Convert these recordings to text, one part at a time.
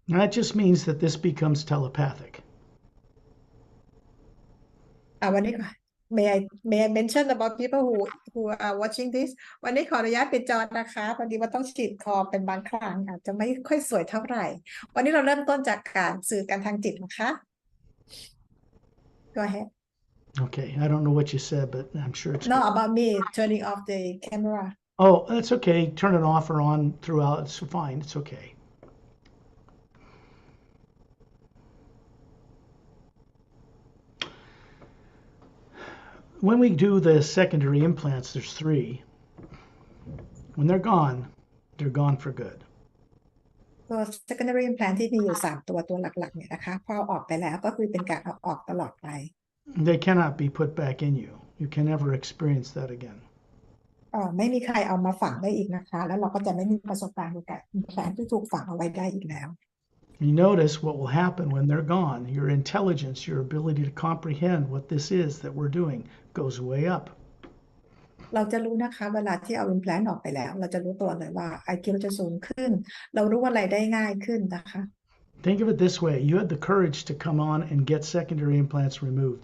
That just means that this becomes telepathic. วันนี้ may I mention about people who are watching this วันนี้ขออนุญาตปิดจอนะคะพอดีว่าต้องฉีดคอเป็นบางครั้งอาจจะไม่ค่อยสวยเท่าไหร่วันนี้เราเริ่มต้นจากการสื่อกันทางจิตนะคะ Go ahead. Okay, I don't know what you said, but I'm sure it's No, good. about me turning off the camera. Oh, that's okay. Turn it off or on throughout. It's fine. It's okay. When we do the secondary implants, there's 3. When they're gone for good. ตัว secondary implant ที่มีอยู่ตัวหลักๆเนี่ยนะคะพอเอาออกไปแล้วก็คือเป็นการเอาออกตลอดไป They cannot be put back in you. You can never experience that again. ไม่มีใครเอามาฝังได้อีกนะคะแล้วเราก็จะไม่มีประสบการณ์กับ implant ที่ถูกฝังเอาไว้ได้อีกแล้ว You notice what will happen when they're gone. Your intelligence, your ability to comprehend what this is that we're doing goes way up. เราจะรู้นะคะเวลาที่เอา implant ออกไปแล้วเราจะรู้ตัวเลยว่า IQ เราจะสูงขึ้นเรารู้อะไรได้ง่ายขึ้นนะคะ Think of it this way. You had the courage to come on and get secondary implants removed,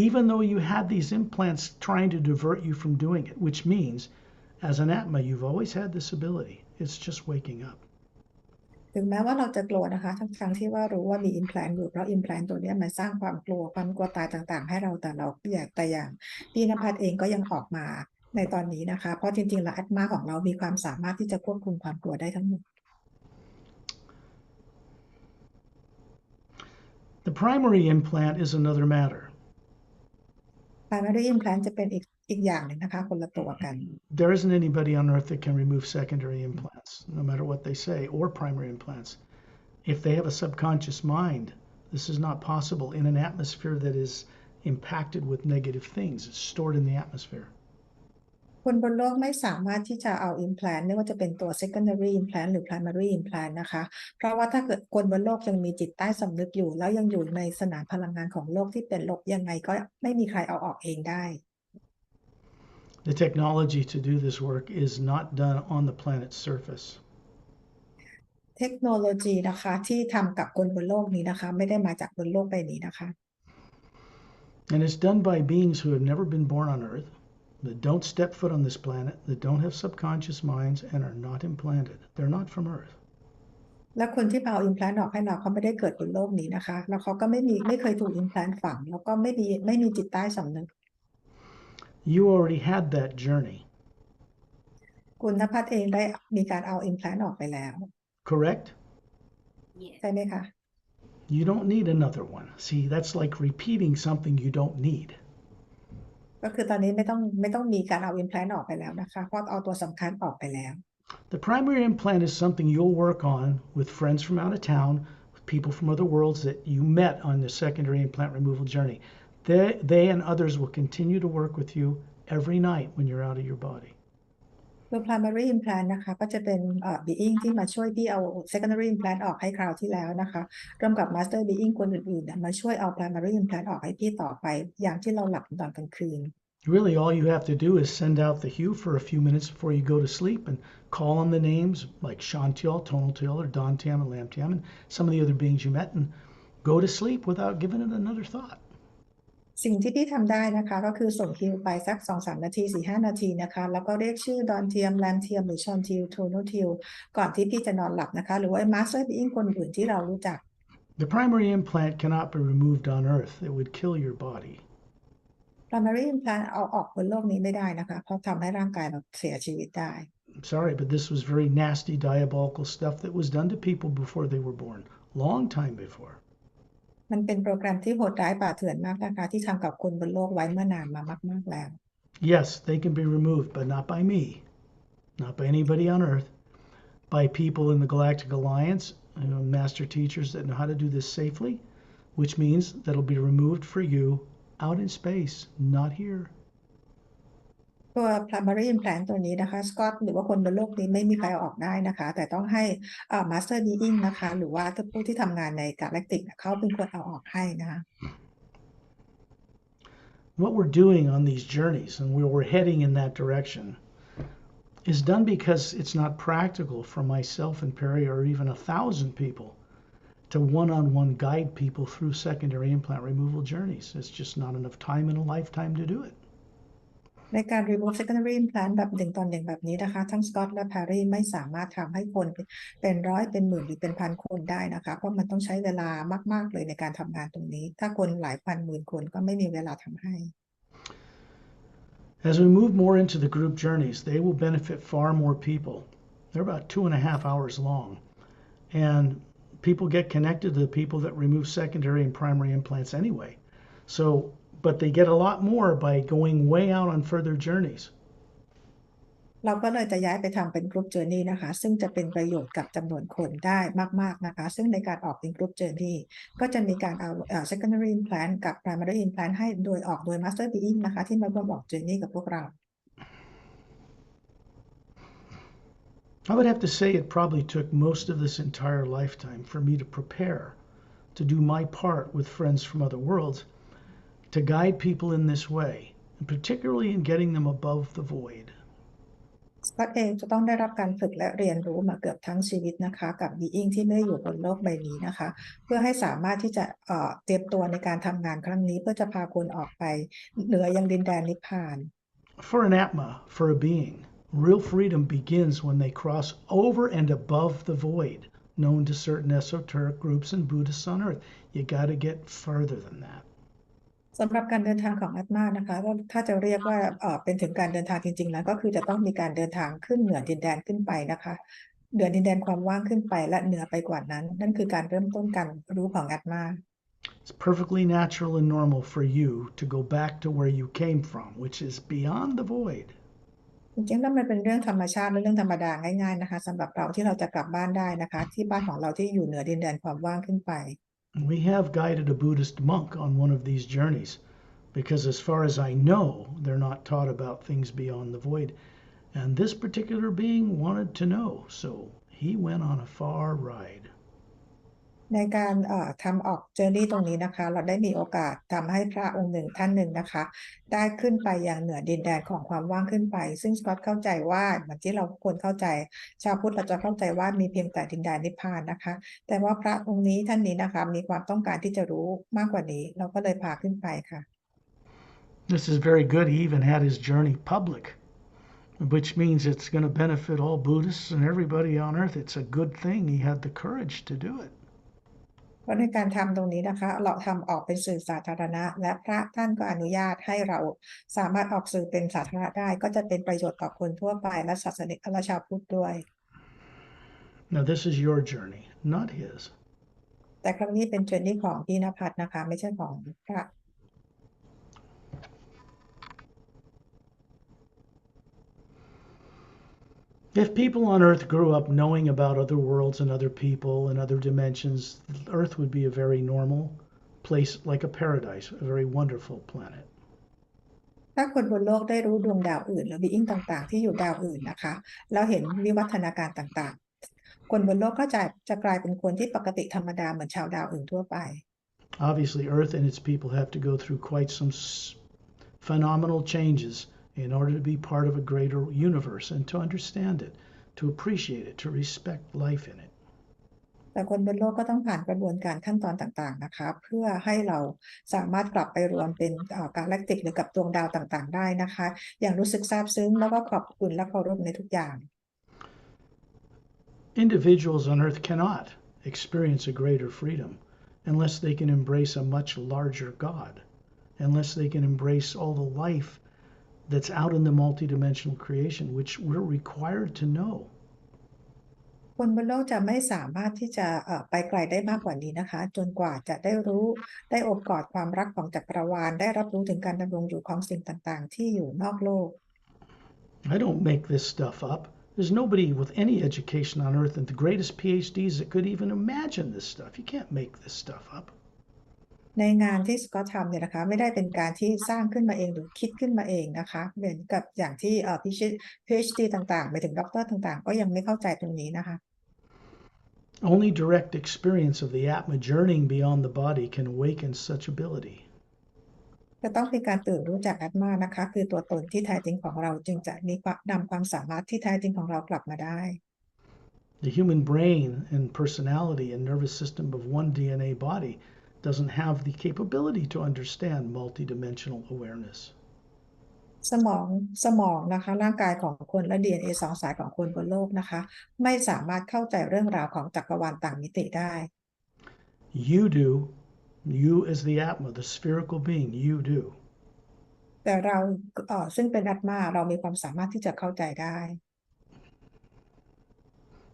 even though you had these implants trying to divert you from doing it, which means, as an Atma, you've always had this ability. It's just waking up. ถึงแม้ว่าเราจะกลัวนะคะทั้งที่ว่ารู้ว่ามี implant อยู่เพราะ implant ตัวนี้มันสร้างความกลัวตายต่างๆให้เราแต่อย่างพี่ณภัทรเองก็ยังออกมาในตอนนี้นะคะเพราะจริงๆแล้ว Atma ของเรามีความสามารถที่จะควบคุมความกลัวได้ทั้งหมด The primary implant is another matter. primary implant จะเป็นอีกอย่างหนึ่งนะคะคนละตัวกัน There isn't anybody on earth that can remove secondary implants, no matter what they say, or primary implants. If they have a subconscious mind, this is not possible in an atmosphere that is impacted with negative things. It's stored in the atmosphere. คนบนโลกไม่สามารถที่จะเอา implant ไม่ว่าจะเป็นตัว secondary implant หรือ primary implant นะคะเพราะว่าถ้าเกิดคนบนโลกยังมีจิตใต้สำนึกอยู่แล้วยังอยู่ในสนามพลังงานของโลกที่เป็นลบยังไงก็ไม่มีใครเอาออกเองได้ The technology to do this work is not done on the planet's surface. เทคโนโลยีนะคะที่ทำกับคนบนโลกนี้นะคะไม่ได้มาจากบนโลกใบนี้นะคะ And it's done by beings who have never been born on Earth, that don't step foot on this planet, that don't have subconscious minds, and are not implanted. They're not from Earth. และคนที่เอา implant ออกให้เราเขาไม่ได้เกิดบนโลกนี้นะคะแล้วเขาก็ไม่เคยถูก implant ฝังแล้วก็ไม่มีจิตใต้สำนึก You already had that journey. คุณณภัทรเองได้มีการเอา implant ออกไปแล้ว Correct? ใช่ไหมคะ You don't need another one. See, that's like repeating something you don't need. ก็คือตอนนี้ไม่ต้องมีการเอา implant ออกไปแล้วนะคะเพราะเอาตัวสำคัญออกไปแล้ว The primary implant is something you'll work on with friends from out of town, with people from other worlds that you met on the secondary implant removal journey. They and others will continue to work with you every night when you're out of your body. ตัว primary implant นะคะก็จะเป็นbeing ที่มาช่วยพี่เอา secondary implant ออกให้คราวที่แล้วนะคะร่วมกับ master being คนอื่นๆมาช่วยเอา primary implant ออกให้พี่ต่อไปอย่างที่เราหลับตอนกลางคืน Really, all you have to do is send out the HU for a few minutes before you go to sleep and call on the names like Shantiel, Tonaltiel, or Dantiam and Lamtiam and some of the other beings you met and go to sleep without giving it another thought. สิ่งที่พี่ทำได้นะคะก็คือส่งฮิวไปสัก 2-3 นาที 4-5 นาทีนะคะแล้วก็เรียกชื่อดอนเทียมแรมเทียมหรือชอนทิลโทโนทิลก่อนที่พี่จะนอนหลับนะคะหรือว่า master being คนอื่นที่เรารู้จัก The primary implant cannot be removed on Earth. It would kill your body. primary implant เอาออกบนโลกนี้ไม่ได้นะคะเพราะทำให้ร่างกายเราเสียชีวิตได้ I'm sorry, but this was very nasty, diabolical stuff that was done to people before they were born, long time before. มันเป็นโปรแกรมที่โหดร้ายป่าเถื่อนมากนะคะที่ทำกับคนบนโลกไว้เมื่อนานมามากๆแล้ว Yes, they can be removed, but not by me, not by anybody on Earth, by people in the Galactic Alliance, master teachers that know how to do this safely, which means that it'll be removed for you out in space, not here. ตัว primary implant ตัวนี้นะคะ Scott หรือว่าคนบนโลกนี้ไม่มีใครเอาออกได้นะคะแต่ต้องให้master being นะคะหรือว่าผู้ที่ทำงานใน galactic เขาเป็นคนเอาออกให้นะคะ What we're doing on these journeys and where we're heading in that direction is done because it's not practical for myself and Perry or even 1,000 people to one-on-one guide people through secondary implant removal journeys. It's just not enough time in a lifetime to do it. ในการ remove secondary implant แบบ1 ต่อ 1แบบนี้นะคะทั้งสกอตและแพรรี่ไม่สามารถทำให้คนเป็นร้อยเป็นหมื่นหรือเป็นพันคนได้นะคะเพราะมันต้องใช้เวลามากๆเลยในการทำงานตรงนี้ถ้าคนหลายพันหมื่นคนก็ไม่มีเวลาทำให้ As we move more into the group journeys, they will benefit far more people. They're about 2.5 hours long, and people get connected to the people that remove secondary and primary implants anyway. But they get a lot more by going way out on further journeys. เราก็เลยจะย้ายไปทำเป็นกรุ๊ปเจอร์นี่นะคะซึ่งจะเป็นประโยชน์กับจำนวนคนได้มากๆนะคะซึ่งในการออกเป็นกรุ๊ปเจอร์นี่ก็จะมีการเอา secondary implant กับ primary implant ให้โดยออกโดย master being นะคะที่มาร่วมออกเจอร์นี่กับพวกเรา I would have to say it probably took most of this entire lifetime for me to prepare to do my part with friends from other worlds to guide people in this way, and particularly in getting them above the void. สกอตเองจะต้องได้รับการฝึกและเรียนรู้มาเกือบทั้งชีวิตนะคะกับ being ที่ไม่ได้อยู่บนโลกใบนี้นะคะเพื่อให้สามารถที่จะเตรียมตัวในการทำงานครั้งนี้เพื่อจะพาคนออกไปเหนือยังดินแดนนิพพาน For an Atma, for a being, real freedom begins when they cross over and above the void, known to certain esoteric groups and Buddhists on earth. You got to get further than that. สำหรับการเดินทางของอาตมานะคะถ้าจะเรียกว่าเป็นถึงการเดินทางจริงๆแล้วก็คือจะต้องมีการเดินทางขึ้นเหนือดินแดนขึ้นไปนะคะเหนือดินแดนความว่างขึ้นไปและเหนือไปกว่านั้นนั่นคือการเริ่มต้นการรู้ของอาตมา It's perfectly natural and normal for you to go back to where you came from, which is beyond the void. จริงๆแล้วมันเป็นเรื่องธรรมชาติและเรื่องธรรมดาง่ายๆนะคะสำหรับเราที่เราจะกลับบ้านได้นะคะที่บ้านของเราที่อยู่เหนือดินแดนความว่างขึ้นไป We have guided a Buddhist monk on one of these journeys because as far as I know, they're not taught about things beyond the void. And this particular being wanted to know, so he went on a far ride. ในการทำออกเจอร์นี่ตรงนี้นะคะเราได้มีโอกาสทำให้พระองค์หนึ่งท่านหนึ่งนะคะได้ขึ้นไปอย่างเหนือดินแดนของความว่างขึ้นไปซึ่งสกอตเข้าใจว่าเหมือนที่เราควรเข้าใจชาวพุทธเราจะเข้าใจว่ามีเพียงแต่ดินแดนนิพพานนะคะแต่ว่าพระองค์นี้ท่านนี้นะคะมีความต้องการที่จะรู้มากกว่านี้เราก็เลยพาขึ้นไปค่ะ This is very good. He even had his journey public, which means it's going to benefit all Buddhists and everybody on earth. It's a good thing he had the courage to do it. เพราะในการทำตรงนี้นะคะเราทำออกเป็นสื่อสาธารณะและพระท่านก็อนุญาตให้เราสามารถออกสื่อเป็นสาธารณะได้ก็จะเป็นประโยชน์ต่อคนทั่วไปและศาสนิกและชาวพุทธด้วย Now, this is your journey, not his. แต่ครั้งนี้เป็นเจอร์นี่ของพี่ณภัทรนะคะไม่ใช่ของพระ If people on earth grew up knowing about other worlds and other people and other dimensions, earth would be a very normal place, like a paradise, a very wonderful planet. ถ้าคนบนโลกได้รู้ดวงดาวอื่นหรือ being ต่างๆที่อยู่ดาวอื่นนะคะแล้วเห็นวิวัฒนาการต่างๆคนบนโลกก็จะกลายเป็นคนที่ปกติธรรมดาเหมือนชาวดาวอื่นทั่วไป Obviously, earth and its people have to go through quite some phenomenal changes in order to be part of a greater universe and to understand it, to appreciate it, to respect life in it. แต่คนบนโลกก็ต้องผ่านกระบวนการขั้นตอนต่างๆนะคะเพื่อให้เราสามารถกลับไปรวมเป็นกาแล็กติกหรือกับดวงดาวต่างๆได้นะคะอย่างรู้สึกซาบซึ้งแล้วก็ขอบคุณและเคารพในทุกอย่าง Individuals on earth cannot experience a greater freedom unless they can embrace a much larger God, unless they can embrace all the life that's out in the multidimensional creation, which we're required to know. คนบนโลกจะไม่สามารถที่จะไปไกลได้มากกว่านี้นะคะจนกว่าจะได้รู้ได้โอบกอดความรักของจักรวาลได้รับรู้ถึงการดำรงอยู่ของสิ่งต่างๆที่อยู่นอกโลก I don't make this stuff up. There's nobody with any education on earth and the greatest PhDs that could even imagine this stuff. You can't make this stuff up. ในงานที่สกอตทำเนี่ยนะคะไม่ได้เป็นการที่สร้างขึ้นมาเองหรือคิดขึ้นมาเองนะคะเหมือนกับอย่างที่PhD ต่างๆไปถึงด็อกเตอร์ต่างๆก็ยังไม่เข้าใจตรงนี้นะคะ Only direct experience of the Atma journeying beyond the body can awaken such ability. จะต้องเป็นการตื่นรู้จากอาตมานะคะคือตัวตนที่แท้จริงของเราจึงจะนำความสามารถที่แท้จริงของเรากลับมาได้ The human brain and personality and nervous system of one DNA body doesn't have the capability to understand multidimensional awareness. สมองนะคะร่างกายของคนและ DNA สองสายของคนบนโลกนะคะไม่สามารถเข้าใจเรื่องราวของจักรวาลต่างมิติได้ You do. You as the Atma, the spherical being, you do. แต่เราซึ่งเป็นอัตมาเรามีความสามารถที่จะเข้าใจได้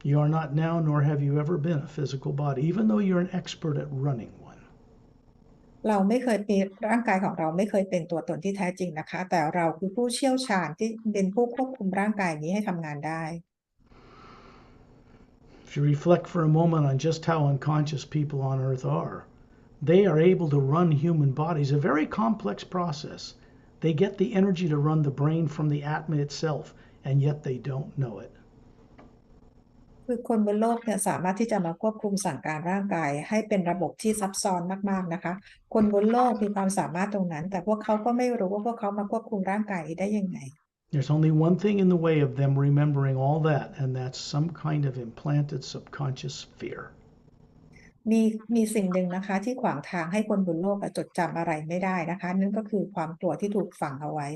You are not now, nor have you ever been a physical body, even though you're an expert at running one. เราไม่เคยมีร่างกายของเราไม่เคยเป็นตัวตนที่แท้จริงนะคะแต่เราคือผู้เชี่ยวชาญที่เป็นผู้ควบคุมร่างกายนี้ให้ทำงานได้ If you reflect for a moment on just how unconscious people on earth are, they are able to run human bodies, a very complex process. They get the energy to run the brain from the Atma itself, and yet they don't know it. คือคนบนโลกเนี่ยสามารถที่จะมาควบคุมสั่งการร่างกายให้เป็นระบบที่ซับซ้อนมากๆนะคะคนบนโลกมีความสามารถตรงนั้นแต่พวกเขาก็ไม่รู้ว่าพวกเขามาควบคุมร่างกายนี้ได้ยังไง There's only one thing in the way of them remembering all that, and that's some kind of implanted subconscious fear. มีสิ่งหนึ่งนะคะที่ขวางทางให้คนบนโลกจดจำอะไรไม่ได้นะคะนั่นก็คือความกลัวที่ถูกฝังเอาไว้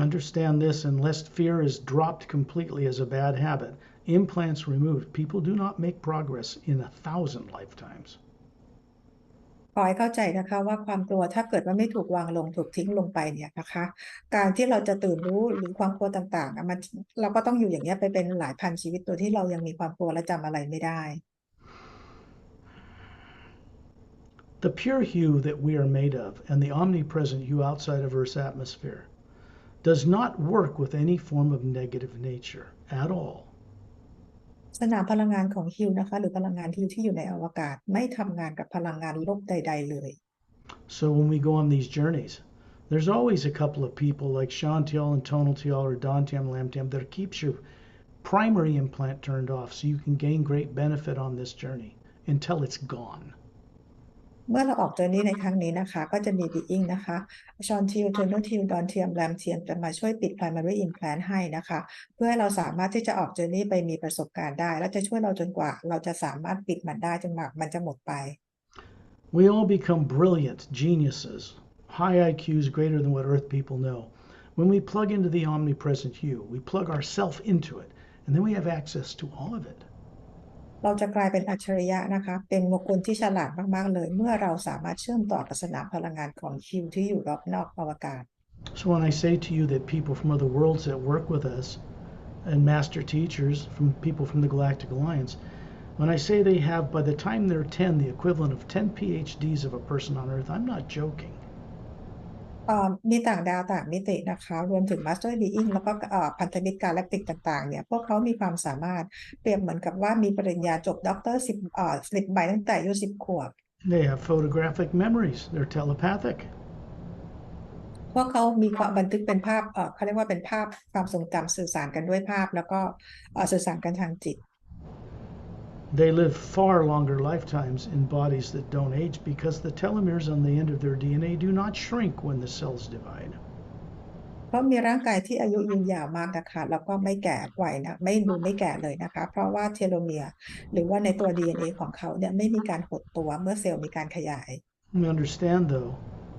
Understand this, unless fear is dropped completely as a bad habit, implants removed, people do not make progress in 1,000 lifetimes. ขอให้เข้าใจนะคะว่าความกลัวถ้าเกิดว่าไม่ถูกวางลงถูกทิ้งลงไปเนี่ยนะคะการที่เราจะตื่นรู้หรือความกลัวต่างๆมันเราก็ต้องอยู่อย่างนี้ไปเป็นหลายพันชีวิตโดยที่เรายังมีความกลัวและจำอะไรไม่ได้ The pure hue that we are made of and the omnipresent hue outside of Earth's atmosphere does not work with any form of negative nature at all. สนามพลังงานของฮิวนะคะหรือพลังงานฮิวที่อยู่ในอวกาศไม่ทำงานกับพลังงานลบใดๆเลย So when we go on these journeys, there's always a couple of people like Shantiel and Tonaltiel or Dantiam Lamtiam that keeps your primary implant turned off so you can gain great benefit on this journey until it's gone. เมื่อเราออกเจอร์นี่ในครั้งนี้นะคะก็จะมีบีอิงนะคะชอนทิลเทอร์โนทิลดอนเทียมแรมเทียมจะมาช่วยปิด primary implant ให้นะคะเพื่อให้เราสามารถที่จะออกเจอร์นี่ไปมีประสบการณ์ได้และจะช่วยเราจนกว่าเราจะสามารถปิดมันได้จนมันจะหมดไป We all become brilliant geniuses, high IQs greater than what Earth people know. When we plug into the omnipresent hue, we plug ourselves into it, and then we have access to all of it. เราจะกลายเป็นอัจฉริยะนะคะเป็นบุคคลที่ฉลาดมากๆเลยเมื่อเราสามารถเชื่อมต่อกับสนามพลังงานของฮิวที่อยู่รอบนอกอวกาศ So when I say to you that people from other worlds that work with us and master teachers from people from the Galactic Alliance, when I say they have by the time they're 10 the equivalent of 10 PhDs of a person on Earth, I'm not joking. มีต่างดาวต่างมิตินะคะรวมถึง Master Being แล้วก็พันธมิตรกาแล็กติกต่างๆเนี่ยพวกเขามีความสามารถเปรียบเหมือนกับว่ามีปริญญาจบด็อกเตอร์10ใบตั้งแต่อายุ10 ขวบ They have photographic memories. They're telepathic. พวกเขามีความบันทึกเป็นภาพเขาเรียกว่าเป็นภาพความทรงจำสื่อสารกันด้วยภาพแล้วก็สื่อสารกันทางจิต They live far longer lifetimes in bodies that don't age because the telomeres on the end of their DNA do not shrink when the cells divide. เขามีร่างกายที่อายุยืนยาวมากนะคะแล้วก็ไม่แก่วัยนะไม่แก่เลยนะคะเพราะว่าเทโลเมียร์หรือว่าในตัว DNA ของเขาเนี่ยไม่มีการหดตัวเมื่อเซลล์มีการขยาย You understand though,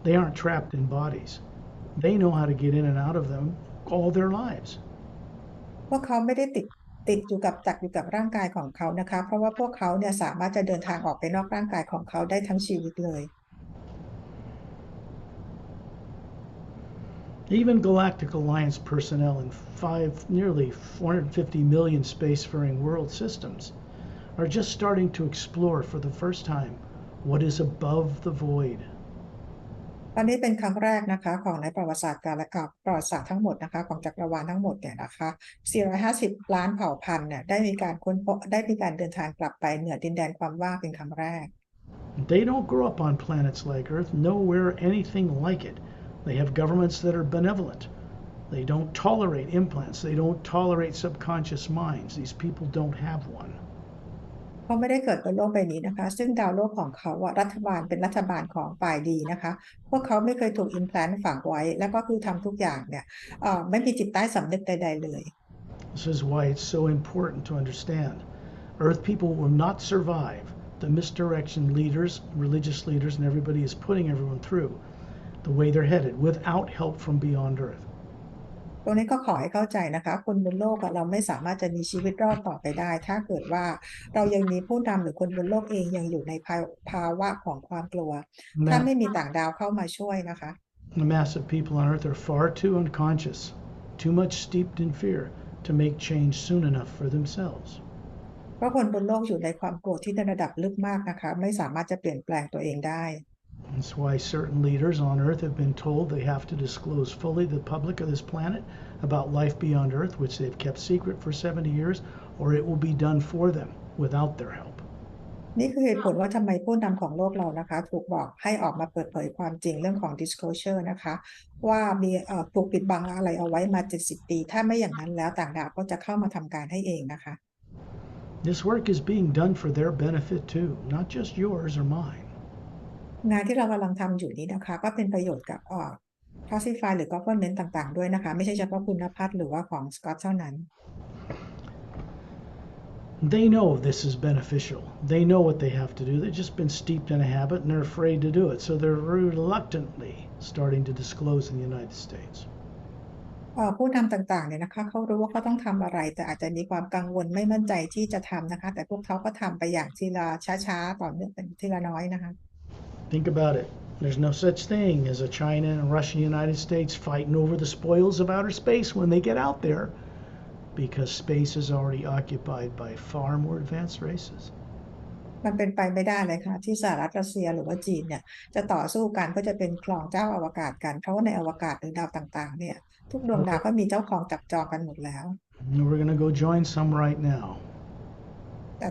they aren't trapped in bodies. They know how to get in and out of them all their lives. พวกเขาไม่ได้ติดอยู่กับร่างกายของเขานะคะเพราะว่าพวกเขาเนี่ยสามารถจะเดินทางออกไปนอกร่างกายของเขาได้ทั้งชีวิตเลย Even Galactic Alliance personnel in nearly 450 million spacefaring world systems are just starting to explore for the first time what is above the void. ตอนนี้เป็นครั้งแรกนะคะของในประวัติศาสตร์ประวัติศาสตร์ทั้งหมดนะคะของจักรวาลทั้งหมดเนี่ยนะคะ450 ล้านเผ่าพันธุ์เนี่ยได้มีการค้นพบได้มีการเดินทางกลับไปเหนือดินแดนความว่างเป็นครั้งแรก They don't grow up on planets like Earth, nowhere anything like it. They have governments that are benevolent. They don't tolerate implants. They don't tolerate subconscious minds. These people don't have one. เขาไม่ได้เกิดบนโลกใบนี้นะคะซึ่งดาวโลกของเขารัฐบาลเป็นรัฐบาลของฝ่ายดีนะคะพวกเขาไม่เคยถูกอิมแพลนต์ฝังไว้แล้วก็คือทำทุกอย่างเนี่ยไม่มีจิตใต้สำนึกใดๆเลย This is why it's so important to understand. Earth people will not survive the misdirection leaders, religious leaders, and everybody is putting everyone through the way they're headed without help from beyond Earth. ตรงนี้ก็ขอให้เข้าใจนะคะคนบนโลกเราไม่สามารถจะมีชีวิตรอดต่อไปได้ถ้าเกิดว่าเรายังมีผู้นำหรือคนบนโลกเองยังอยู่ในภาวะของความกลัวถ้าไม่มีต่างดาวเข้ามาช่วยนะคะ The mass of people on Earth are far too unconscious, too much steeped in fear to make change soon enough for themselves. เพราะคนบนโลกอยู่ในความกลัวที่ในระดับลึกมากนะคะไม่สามารถจะเปลี่ยนแปลงตัวเองได้ That's why certain leaders on Earth have been told they have to disclose fully to the public of this planet about life beyond Earth, which they've kept secret for 70 years, or it will be done for them without their help. นี่คือเหตุผลว่าทำไมผู้นำของโลกเรานะคะถูกบอกให้ออกมาเปิดเผยความจริงเรื่องของ disclosure นะคะว่ามีถูกปิดบังอะไรเอาไว้มา70 ปีถ้าไม่อย่างนั้นแล้วต่างดาวก็จะเข้ามาทำการให้เองนะคะ This work is being done for their benefit too, not just yours or mine. งานที่เรากำลังทำอยู่นี้นะคะก็เป็นประโยชน์กับclassify หรือ government ต่างๆด้วยนะคะไม่ใช่เฉพาะคุณพัฒน์หรือว่าของ Scott เท่านั้น They know this is beneficial. They know what they have to do. They've just been steeped in a habit and they're afraid to do it. So they're reluctantly starting to disclose in the United States. ผู้นำต่างๆเนี่ยนะคะเขารู้ว่าเขาต้องทำอะไรแต่อาจจะมีความกังวลไม่มั่นใจที่จะทำนะคะแต่พวกเขาก็ทำไปอย่างทีละช้าๆต่อเนื่องเป็นทีละน้อยนะคะ Think about it. There's no such thing as a China and Russia and United States fighting over the spoils of outer space when they get out there because space is already occupied by far more advanced races. มันเป็นไปไม่ได้เลยค่ะที่สหรัฐรัสเซียหรือว่าจีนเนี่ยจะต่อสู้กันเพื่อจะเป็นครองเจ้าอวกาศกันเพราะว่าในอวกาศหรือดาวต่างๆเนี่ยทุกดวงดาวก็มีเจ้าของจับจองกันหมดแล้ว And we're going to go join some right now. แต่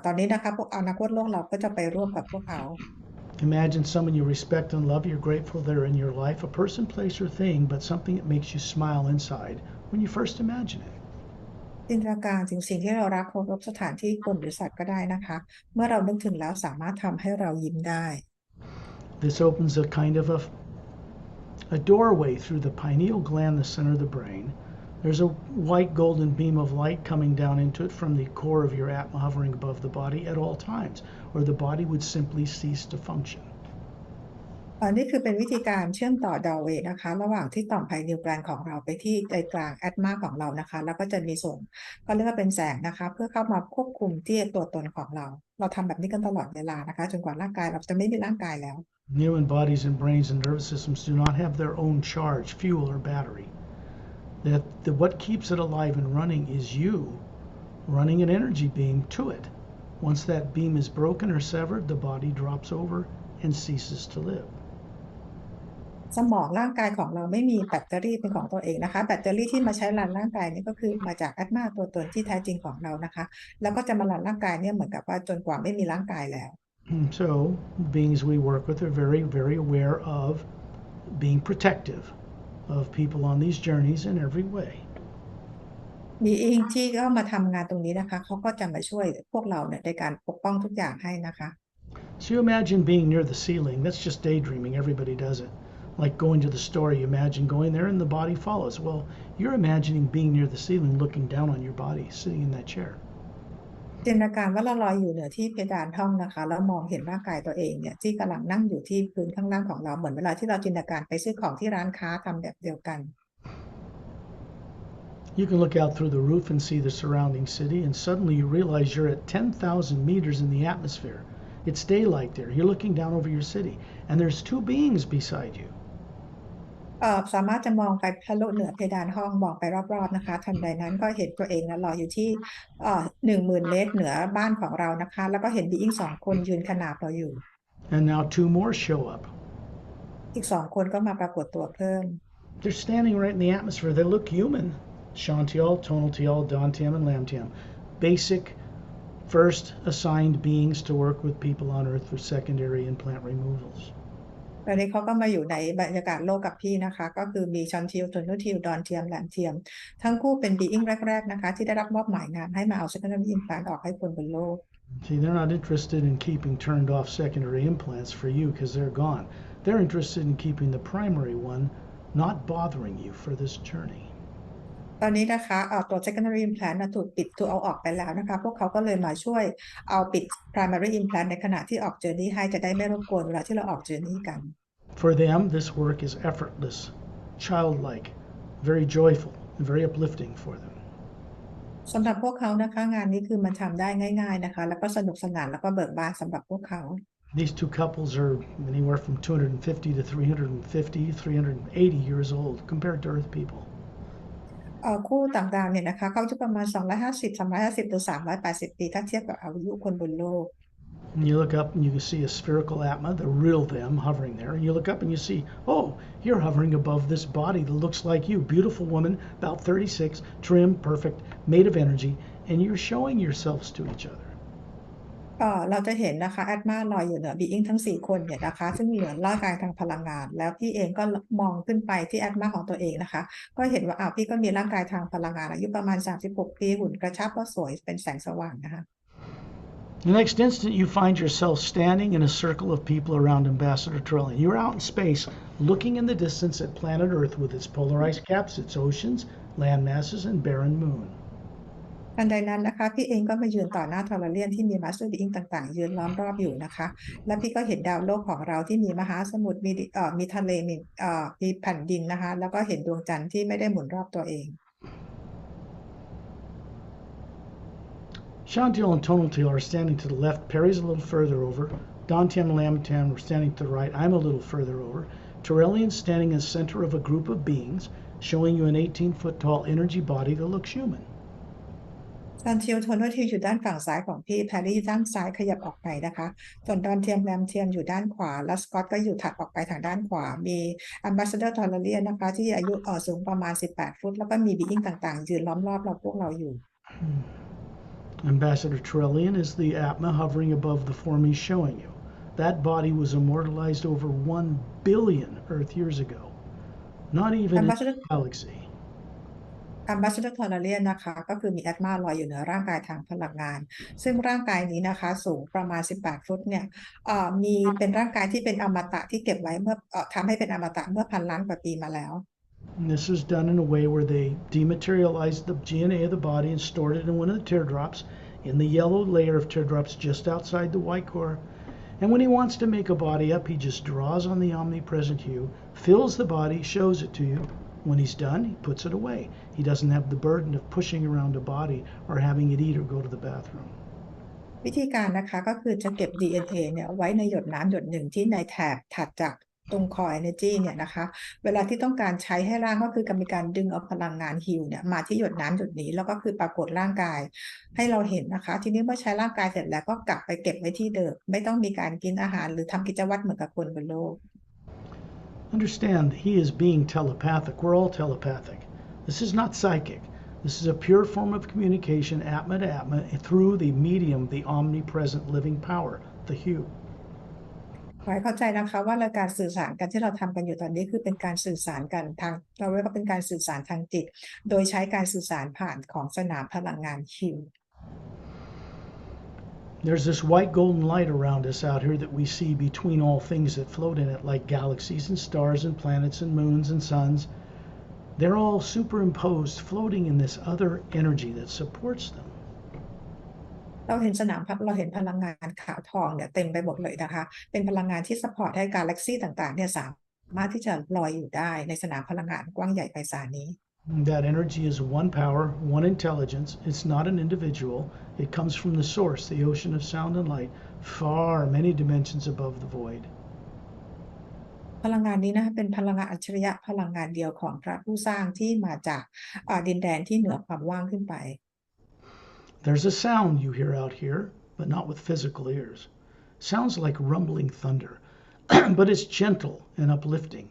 ตอนนี้นะคะพวกอนาคตโลกเราก็จะไปร่วมกับพวกเขา Imagine someone you respect and love, you're grateful they're in your life, a person, place, or thing, but something that makes you smile inside when you first imagine it. จินตนาการถึงสิ่งที่เรารักเคารพสถานที่คนหรือสัตว์ก็ได้นะคะเมื่อเรานึกถึงแล้วสามารถทำให้เรายิ้มได้ This opens a kind of a doorway through the pineal gland, the center of the brain. There's a white golden beam of light coming down into it from the core of your Atma hovering above the body at all times, or the body would simply cease to function. นี่คือเป็นวิธีการเชื่อมต่อดอเวย์นะคะระหว่างที่ต่อมไพนิวแกลนของเราไปที่ใจกลางแอตมาของเรานะคะแล้วก็จะมีส่งก็เรียกว่าเป็นแสงนะคะเพื่อเข้ามาควบคุมที่ตัวตนของเราเราทำแบบนี้กันตลอดเวลานะคะจนกว่าร่างกายเราจะไม่มีร่างกายแล้ว Human bodies and brains and nervous systems do not have their own charge, fuel, or battery. What keeps it alive and running is you running an energy beam to it. Once that beam is broken or severed, the body drops over and ceases to live. สมองร่างกายของเราไม่มีแบตเตอรี่เป็นของตัวเองนะคะแบตเตอรี่ที่มาใช้รันร่างกายนี่ก็คือมาจากแอตมาตัวตนที่แท้จริงของเรานะคะแล้วก็จะมารันร่างกายเนี่ยเหมือนกับว่าจนกว่าไม่มีร่างกายแล้ว So beings we work with are very, very aware of being protective of people on these journeys in every way. มีเองที่เข้ามาทำงานตรงนี้นะคะเขาก็จะมาช่วยพวกเราเนี่ยในการปกป้องทุกอย่างให้นะคะ So you imagine being near the ceiling. That's just daydreaming. Everybody does it. Like going to the store, you imagine going there and the body follows. Well, you're imagining being near the ceiling, looking down on your body, sitting in that chair. จินตนาการว่าเราลอยอยู่เหนือที่เพดานห้องนะคะแล้วมองเห็นร่างกายตัวเองเนี่ยที่กำลังนั่งอยู่ที่พื้นข้างล่างของเราเหมือนเวลาที่เราจินตนาการไปซื้อของที่ร้านค้าทำแบบเดียวกัน You can look out through the roof and see the surrounding city, and suddenly you realize you're at 10,000 meters in the atmosphere. It's daylight there. You're looking down over your city, and there's two beings beside you. สามารถจะมองไปทะลุเหนือเพดานห้องมองไปรอบๆนะคะทันใดนั้นก็เห็นตัวเองนะลอยอยู่ที่10,000 เมตรเหนือบ้านของเรานะคะแล้วก็เห็นบีอิง2 คนยืนขนาบเราอยู่ And now two more show up. อีก2 คนก็มาปรากฏตัวเพิ่ม They're standing right in the atmosphere. They look human. Shantial, Tonaltial, Dantiam, and Lamtiam. Basic first assigned beings to work with people on Earth for secondary implant removals. ตอนนี้เขาก็มาอยู่ในบรรยากาศโลกกับพี่นะคะก็คือมีชอนทิลโทนูทิลดอนเทียมแลมเทียมทั้งคู่เป็นบีอิงแรกๆนะคะที่ได้รับมอบหมายงานให้มาเอา secondary implant ออกให้คนบนโลก See, they're not interested in keeping turned off secondary implants for you because they're gone. They're interested in keeping the primary one not bothering you for this journey. ตอนนี้นะคะตัว secondary implant ถูกปิดถูกเอาออกไปแล้วนะคะพวกเขาก็เลยมาช่วยเอาปิด primary implant ในขณะที่ออก journey ให้จะได้ไม่รบกวนเวลาที่เราออก journey กัน For them, this work is effortless, childlike, very joyful, and very uplifting for them. สำหรับพวกเขานะคะงานนี้คือมันทำได้ง่ายๆนะคะแล้วก็สนุกสนานแล้วก็เบิกบานสำหรับพวกเขา These two couples are anywhere from 250 to 350, 380 years old compared to Earth people. คู่ต่างดาวเนี่ยนะคะเขาจะประมาณ250 350 หรือ 380 ปีถ้าเทียบกับอายุคนบนโลก And you look up and you can see a spherical Atma, the real them, hovering there. And you look up and you see, oh, you're hovering above this body that looks like you. Beautiful woman, about 36, trim, perfect, made of energy. And you're showing yourselves to each other. เราจะเห็นนะคะแอดมาลอยอยู่เหนือบีอิงทั้ง4คนเนี่ยนะคะซึ่งเหลือร่างกายทางพลังงานแล้วพี่เองก็มองขึ้นไปที่แอดมาของตัวเองนะคะก็เห็นว่าพี่ก็มีร่างกายทางพลังงานอายุประมาณ36 ปีหุ่นกระชับก็สวยเป็นแสงสว่างนะคะ The next instant, you find yourself standing in a circle of people around Ambassador Trillian. You're out in space, looking in the distance at planet Earth with its polarized caps, its oceans, land masses, and barren moon. ทันใดนั้นนะคะพี่เองก็มายืนต่อหน้าทอร์เรียนที่มีมาสเตอร์บีอิงต่างๆยืนล้อมรอบอยู่นะคะและพี่ก็เห็นดาวโลกของเราที่มีมหาสมุทรมีทะเลมีแผ่นดินนะคะแล้วก็เห็นดวงจันทร์ที่ไม่ได้หมุนรอบตัวเอง Shantil and Tonaltil are standing to the left, Perry's a little further over, Dantian and Lamtan are standing to the right, I'm a little further over, Torellian's standing in the center of a group of beings, showing you an 18-foot tall energy body that looks human. ดอนเทียวโทนทิวอยู่ด้านฝั่งซ้ายของพี่แพรรี่อยู่ด้านซ้ายขยับออกไปนะคะส่วนดอนเทียมแรมเทียมอยู่ด้านขวาแล้วสกอตก็อยู่ถัดออกไปทางด้านขวามีแอมบาสเดอร์ทอร์เรียนนะคะที่อายุสูงประมาณ18 ฟุตแล้วก็มีบีอิงต่างๆยืนล้อมรอบเราพวกเราอยู่ Ambassador Trillian is the Atma hovering above the form he's showing you. That body was immortalized over 1 billion Earth years ago. Not even in the galaxy. แอมบาสเดอร์ทอร์เรียนนะคะก็คือมีแอดมาลอยอยู่เหนือร่างกายทางพลังงานซึ่งร่างกายนี้นะคะสูงประมาณ18 ฟุตเนี่ยมีเป็นร่างกายที่เป็นอมตะที่เก็บไว้เมื่อทำให้เป็นอมตะเมื่อ1,000 ล้านกว่าปีมาแล้ว And this was done in a way where they dematerialized the DNA of the body and stored it in one of the teardrops in the yellow layer of teardrops just outside the white core. And when he wants to make a body up, he just draws on the omnipresent hue, fills the body, shows it to you. When he's done, he puts it away. He doesn't have the burden of pushing around a body or having it eat or go to the bathroom. วิธีการนะคะก็คือจะเก็บ DNA เนี่ยไว้ในหยดน้ำหยดหนึ่งที่ในแถบถัดจากตรง core energy เนี่ยนะคะเวลาที่ต้องการใช้ให้ร่างก็คือการดึงเอาพลังงานฮิวเนี่ยมาที่หยดน้ำหยดนี้แล้วก็คือปรากฏร่างกายให้เราเห็นนะคะทีนี้เมื่อใช้ร่างกายเสร็จแล้วก็กลับไปเก็บไว้ที่เดิมไม่ต้องมีการกินอาหารหรือทำกิจวัตรเหมือนกับคนบนโลก Understand, he is being telepathic. We're all telepathic. This is not psychic. This is a pure form of communication, Atma to Atma, through the medium, the omnipresent living power, the HU. ขอให้เข้าใจนะคะว่าการสื่อสารกันที่เราทำกันอยู่ตอนนี้คือเป็นการสื่อสารกันทางเราเรียกว่าเป็นการสื่อสารทางจิตโดยใช้การสื่อสารผ่านของสนามพลังงานฮิว There's this white golden light around us out here that we see between all things that float in it, like galaxies and stars and planets and moons and suns. They're all superimposed, floating in this other energy that supports them. เราเห็นพลังงานขาวทองเนี่ยเต็มไปหมดเลยนะคะเป็นพลังงานที่ซัพพอร์ตให้กาแล็กซี่ต่างๆเนี่ยสามารถที่จะลอยอยู่ได้ในสนามพลังงานกว้างใหญ่ไพศาลนี้ That energy is one power, one intelligence. It's not an individual. It comes from the source, the ocean of sound and light, far many dimensions above the void. พลังงานนี้นะคะเป็นพลังงานอัจฉริยะพลังงานเดียวของพระผู้สร้างที่มาจากดินแดนที่เหนือความว่างขึ้นไป There's a sound you hear out here, but not with physical ears. Sounds like rumbling thunder, but it's gentle and uplifting.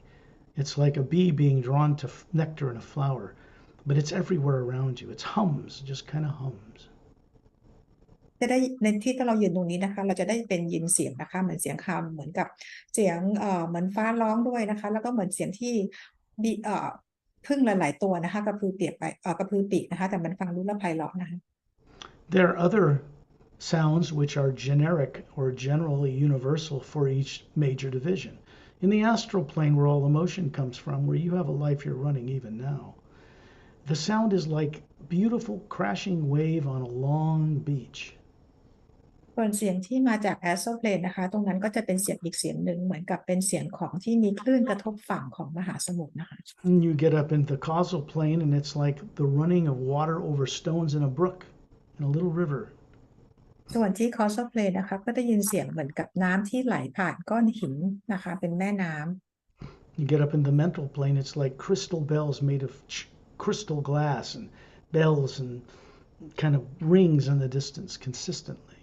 It's like a bee being drawn to nectar in a flower, but it's everywhere around you. It's hums, just kind of hums. จะได้ในที่ที่เรายืนตรงนี้นะคะเราจะได้เป็นยินเสียงนะคะเหมือนเสียงคำเหมือนกับเสียงเหมือนฟ้าร้องด้วยนะคะแล้วก็เหมือนเสียงที่พึ่งหลายๆตัวนะคะกระพือปีกนะคะแต่มันฟังดูแล้วไพเราะนะคะ There are other sounds which are generic or generally universal for each major division. In the astral plane where all emotion comes from, where you have a life you're running even now, The sound is like beautiful crashing wave on a long beach. ส่วนเสียงที่มาจากแอสโซเพลนนะคะตรงนั้นก็จะเป็นเสียงอีกเสียงหนึ่งเหมือนกับเป็นเสียงของที่มีคลื่นกระทบฝั่งของมหาสมุทรนะคะ And you get up into the causal plane and it's like the running of water over stones in a brook, in a little river. ส่วนที่คอสเพลนนะคะก็ได้ยินเสียงเหมือนกับน้ำที่ไหลผ่านก้อนหินนะคะเป็นแม่น้ำ You get up in the mental plane, it's like crystal bells made of crystal glass and bells and kind of rings in the distance consistently.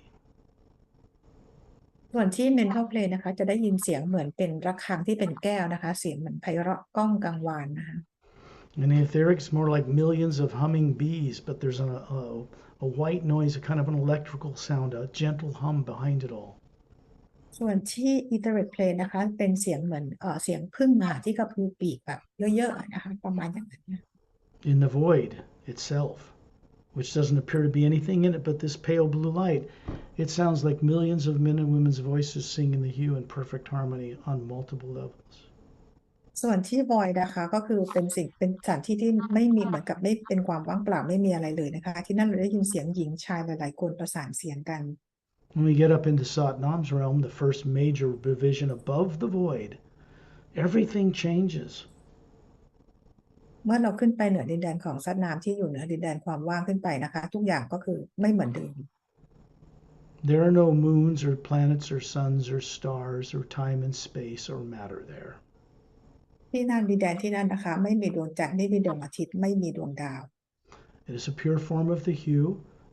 ส่วนที่ mental plane นะคะจะได้ยินเสียงเหมือนเป็นระฆังที่เป็นแก้วนะคะเสียงเหมือนไพเราะก้องกังวานนะคะ And the etheric is more like millions of humming bees, but there's a white noise, a kind of an electrical sound, a gentle hum behind it all. ส่วนที่ etheric plane นะคะเป็นเสียงเหมือนเสียงผึ้งมาที่กระพือปีกแบบเยอะๆนะคะประมาณอย่างนั้น In the void itself, which doesn't appear to be anything in it but this pale blue light, it sounds like millions of men and women's voices singing the hue in perfect harmony on multiple levels. ส่วนที่ void นะคะก็คือเป็นสถานที่ที่ไม่มีเหมือนกับไม่เป็นความว่างเปล่าไม่มีอะไรเลยนะคะที่นั่นเราได้ยินเสียงหญิงชายหลายๆคนประสานเสียงกัน When we get up into Satnam's realm, the first major division above the void, everything changes. เมื่อเราขึ้นไปเหนือดินแดนของซัดนามที่อยู่เหนือดินแดนความว่างขึ้นไปนะคะทุกอย่างก็คือไม่เหมือนเดิม There are no moons or planets or suns or stars or time and space or matter there. ที่นั่นดินแดนที่นั่นนะคะไม่มีดวงจันทร์ไม่มีดวงอาทิตย์ไม่มีดวงดาว It is a pure form of the hue.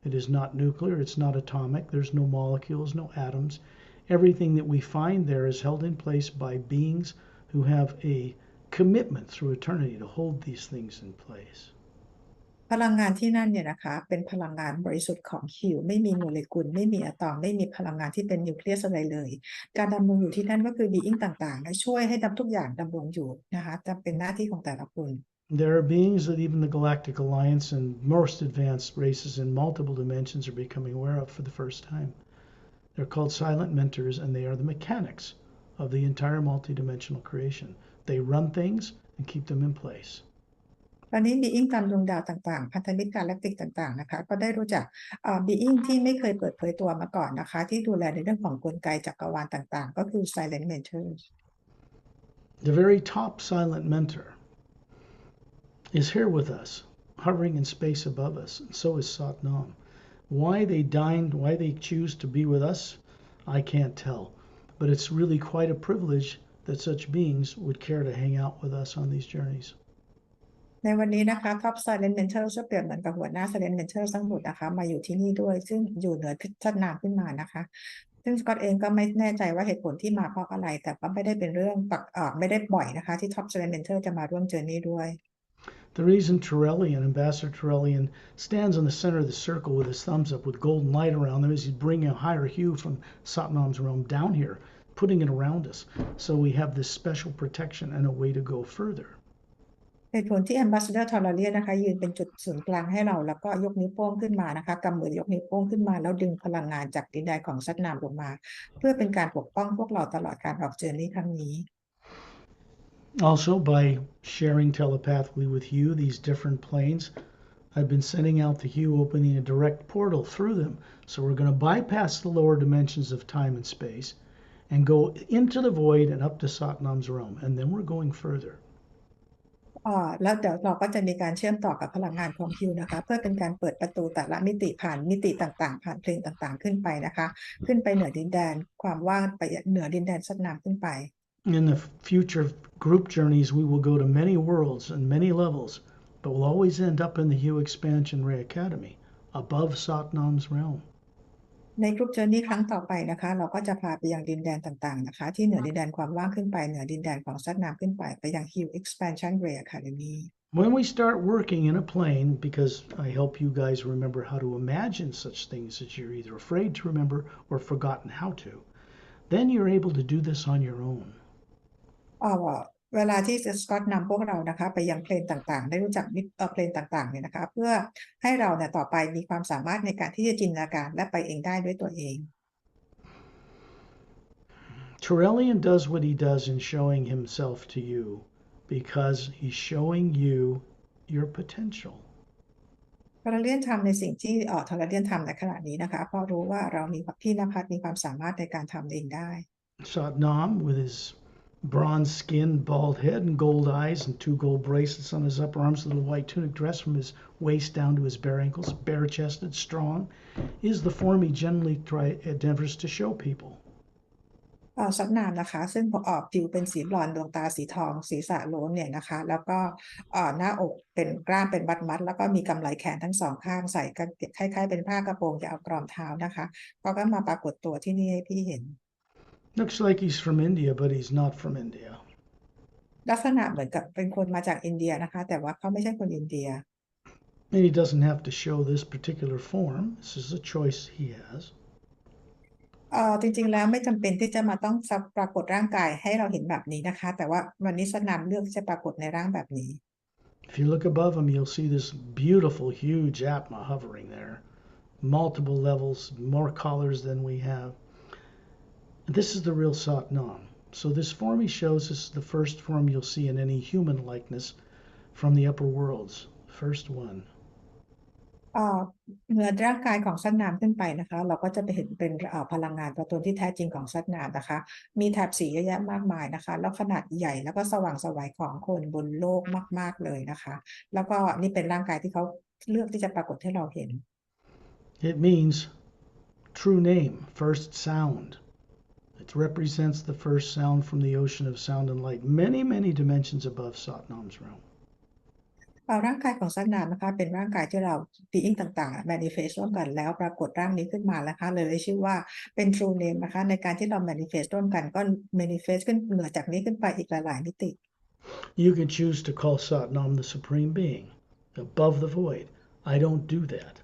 It is not nuclear. It's not atomic. There's no molecules, no atoms. Everything that we find there is held in place by beings who have a commitment through eternity to hold these things in place. พลังงานที่นั่นเนี่ยนะคะเป็นพลังงานบริสุทธิ์ของฮิวไม่มีโมเลกุลไม่มีอะตอมไม่มีพลังงานที่เป็นนิวเคลียสอะไรเลยการดำรงอยู่ที่นั่นก็คือบีอิงต่างๆและช่วยให้ทุกอย่างดำรงอยู่นะคะจะเป็นหน้าที่ของแต่ละคน There are beings that even the Galactic Alliance and most advanced races in multiple dimensions are becoming aware of for the first time. They're called silent mentors, and they are the mechanics of the entire multidimensional creation. They run things and keep them in place. ตอนนี้บีอิงตามดวงดาวต่างๆพันธมิตรกาแล็กติกต่างๆนะคะก็ได้รู้จักบีอิงที่ไม่เคยเปิดเผยตัวมาก่อนนะคะที่ดูแลในเรื่องของกลไกจักรวาลต่างๆก็คือ silent mentors. The very top silent mentor is here with us, hovering in space above us, and so is Satnam. Why they deigned, why they choose to be with us, I can't tell. But it's really quite a privilege that such beings would care to hang out with us on these journeys. ในวันนี้นะคะ Top Silent Mentor จะเปรียบเหมือนกับหัวหน้า Silent Mentor ทั้งหมดนะคะมาอยู่ที่นี่ด้วยซึ่งอยู่เหนือชัดนามขึ้นมานะคะซึ่งสกอตเองก็ไม่แน่ใจว่าเหตุผลที่มาเพราะอะไรแต่ก็ไม่ได้เป็นเรื่องไม่ได้บ่อยนะคะที่ Top Silent Mentor จะมาร่วมเจอร์นี่ด้วย The reason Turellian, Ambassador Turellian, stands in the center of the circle with his thumbs up with golden light around him is he's bringing a higher hue from Satnam's realm down here, putting it around us. So we have this special protection and a way to go further. เหตุผลที่ Ambassador Turellian นะคะยืนเป็นจุดศูนย์กลางให้เราแล้วก็ยกนิ้วโป้งขึ้นมานะคะกำมือยกนิ้วโป้งขึ้นมาแล้วดึงพลังงานจากดินแดนของซัดนามลงมาเพื่อเป็นการปกป้องพวกเราตลอดการออกเจอร์นี่ครั้งนี้ Also, by sharing telepathically with you these different planes, I've been sending out the hue, opening a direct portal through them. So we're going to bypass the lower dimensions of time and space and go into the void and up to Satnam's realm. And then we're going further. แล้วเดี๋ยวเราก็จะมีการเชื่อมต่อกับพลังงานของฮิวนะคะเพื่อเป็นการเปิดประตูแต่ละมิติผ่านมิติต่างๆผ่านเพลงต่างๆขึ้นไปนะคะขึ้นไปเหนือดินแดนความว่างไปเหนือดินแดนซัดนามขึ้นไป In the future group journeys, we will go to many worlds and many levels, but we'll always end up in the HU Expansion Ray Academy, above Satnam's realm. ในกรุ๊ปเจอร์นี่ครั้งต่อไปนะคะเราก็จะพาไปยังดินแดนต่างๆนะคะที่เหนือดินแดนความว่างขึ้นไปเหนือดินแดนของซัดนามขึ้นไปไปยัง HU Expansion Ray Academy. When we start working in a plane, because I help you guys remember how to imagine such things that you're either afraid to remember or forgotten how to, then you're able to do this on your own. เวลาที่สกอตนำพวกเรานะคะไปยังเพลนต่างๆได้รู้จักเพลนต่างๆเนี่ยนะคะเพื่อให้เราเนี่ยต่อไปมีความสามารถในการที่จะจินตนาการและไปเองได้ด้วยตัวเอง Turellian does what he does in showing himself to you because he's showing you your potential. ทอร์เรียนทำในสิ่งที่ทอร์เรียนทำในขณะนี้นะคะเพราะรู้ว่าเรามีพี่ณภัทรมีความสามารถในการทำเองได้ Satnam, with his bronze skin, bald head, and gold eyes, and 2 gold bracelets on his upper arms, a little white tunic dress from his waist down to his bare ankles, bare-chested, strong, is the form he generally endeavors to show people. ซับนามนะคะซึ่งผิวเป็นสีบลอนด์ดวงตาสีทองศีรษะโล้นเนี่ยนะคะแล้วก็หน้าอกเป็นกล้ามเป็นมัดๆแล้วก็มีกำไลแขนทั้งสองข้างใส่กันคล้ายๆเป็นผ้ากระโปรงยาวกรอมเท้านะคะเขาก็มาปรากฏตัวที่นี่ให้พี่เห็น Looks like he's from India, but he's not from India. ลักษณะเหมือนกับเป็นคนมาจากอินเดียนะคะแต่ว่าเขาไม่ใช่คนอินเดีย And he doesn't have to show this particular form. This is a choice he has. จริงๆแล้วไม่จำเป็นที่จะมาต้องปรากฏร่างกายให้เราเห็นแบบนี้นะคะแต่ว่าวันนี้สนามเลือกที่จะปรากฏในร่างแบบนี้ If you look above him, you'll see this beautiful, huge Atma hovering there. Multiple levels, more colors than we have. And this is the real Satnam. So this form he shows is the first form you'll see in any human likeness from the upper worlds. First one. เหนือร่างกายของสัตว์น้ำขึ้นไปนะคะเราก็จะไปเห็นเป็นพลังงานตัวตนที่แท้จริงของสัตว์น้ำนะคะมีแถบสีเยอะแยะมากมายนะคะแล้วขนาดใหญ่แล้วก็สว่างไสวของคนบนโลกมากๆเลยนะคะแล้วก็นี่เป็นร่างกายที่เขาเลือกที่จะปรากฏให้เราเห็น It means true name, first sound. It represents the first sound from the ocean of sound and light, many, many dimensions above Satnam's realm. ร่างกายของสัตว์น้ำนะคะเป็นร่างกายที่เราปีอิงต่างๆ manifest ร่วมกันแล้วปรากฏร่างนี้ขึ้นมานะคะเลยได้ชื่อว่าเป็น true name นะคะในการที่เรา manifest ร่วมกันก็ manifest ขึ้นเหนือจากนี้ขึ้นไปอีกหลายๆมิติ You can choose to call Satnam the Supreme Being, above the void. I don't do that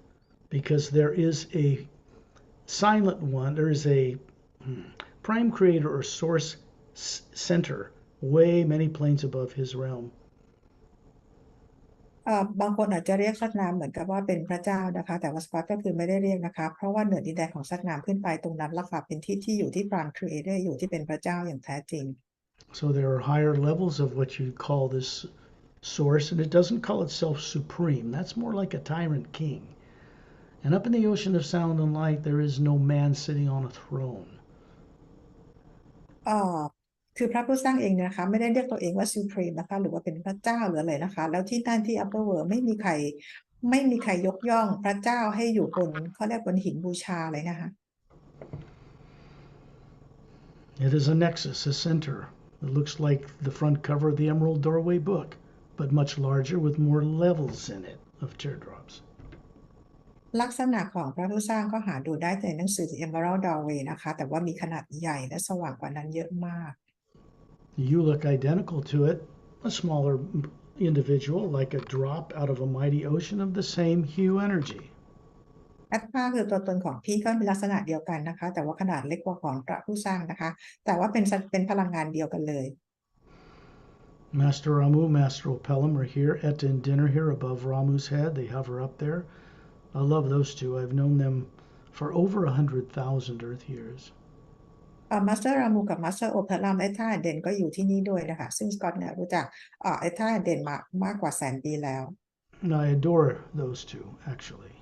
because there is a silent one, there is a prime creator or source center way many planes above his realm. บางคนอาจจะเรียกสัตว์น้ำเหมือนกับว่าเป็นพระเจ้านะคะแต่ว่าสกอตก็คือไม่ได้เรียกนะคะเพราะว่าเหนือดินแดนของสัตว์น้ำขึ้นไปตรงนั้นล่ะค่ะเป็นที่อยู่ที่ Prime Creator อยู่ที่เป็นพระเจ้าอย่างแท้จริง So there are higher levels of what you call this source, and it doesn't call itself supreme. That's more like a tyrant king. And up in the ocean of sound and light, there is no man sitting on a throne. คือพระผู้สร้างเองนะคะไม่ได้เรียกตัวเองว่า Supreme นะคะหรือว่าเป็นพระเจ้าหรืออะไรนะคะแล้วที่นั่นที่ Upper World ไม่มีใครยกย่องพระเจ้าให้อยู่บนเขาเรียกบนหินบูชาเลยนะคะ It is a nexus, a center. It looks like the front cover of the Emerald Doorway book, but much larger with more levels in it of teardrops. ลักษณะของพระผู้สร้างก็หาดูได้ในหนังสือ Emerald Doorway นะคะแต่ว่ามีขนาดใหญ่และสว่างกว่านั้นเยอะมาก You look identical to it, a smaller individual, like a drop out of a mighty ocean of the same HU energy. Atma คือตัวตนของพี่ก็มีลักษณะเดียวกันนะคะแต่ว่าขนาดเล็กกว่าของพระผู้สร้างนะคะแต่ว่าเป็นพลังงานเดียวกันเลย Master Ramu, Master Opelum are here at dinner here above Ramu's head. They hover up there. I love those two. I've known them for over 100,000 Earth years. มาสเตอร์รามูกับมาสเตอร์โอเพลัมไอ้ท่าเด่นก็อยู่ที่นี่ด้วยนะคะซึ่งสกอตเนี่ยรู้จักไอ้ท่าเด่นมากกว่า100,000 ปีแล้ว And I adore those two, actually.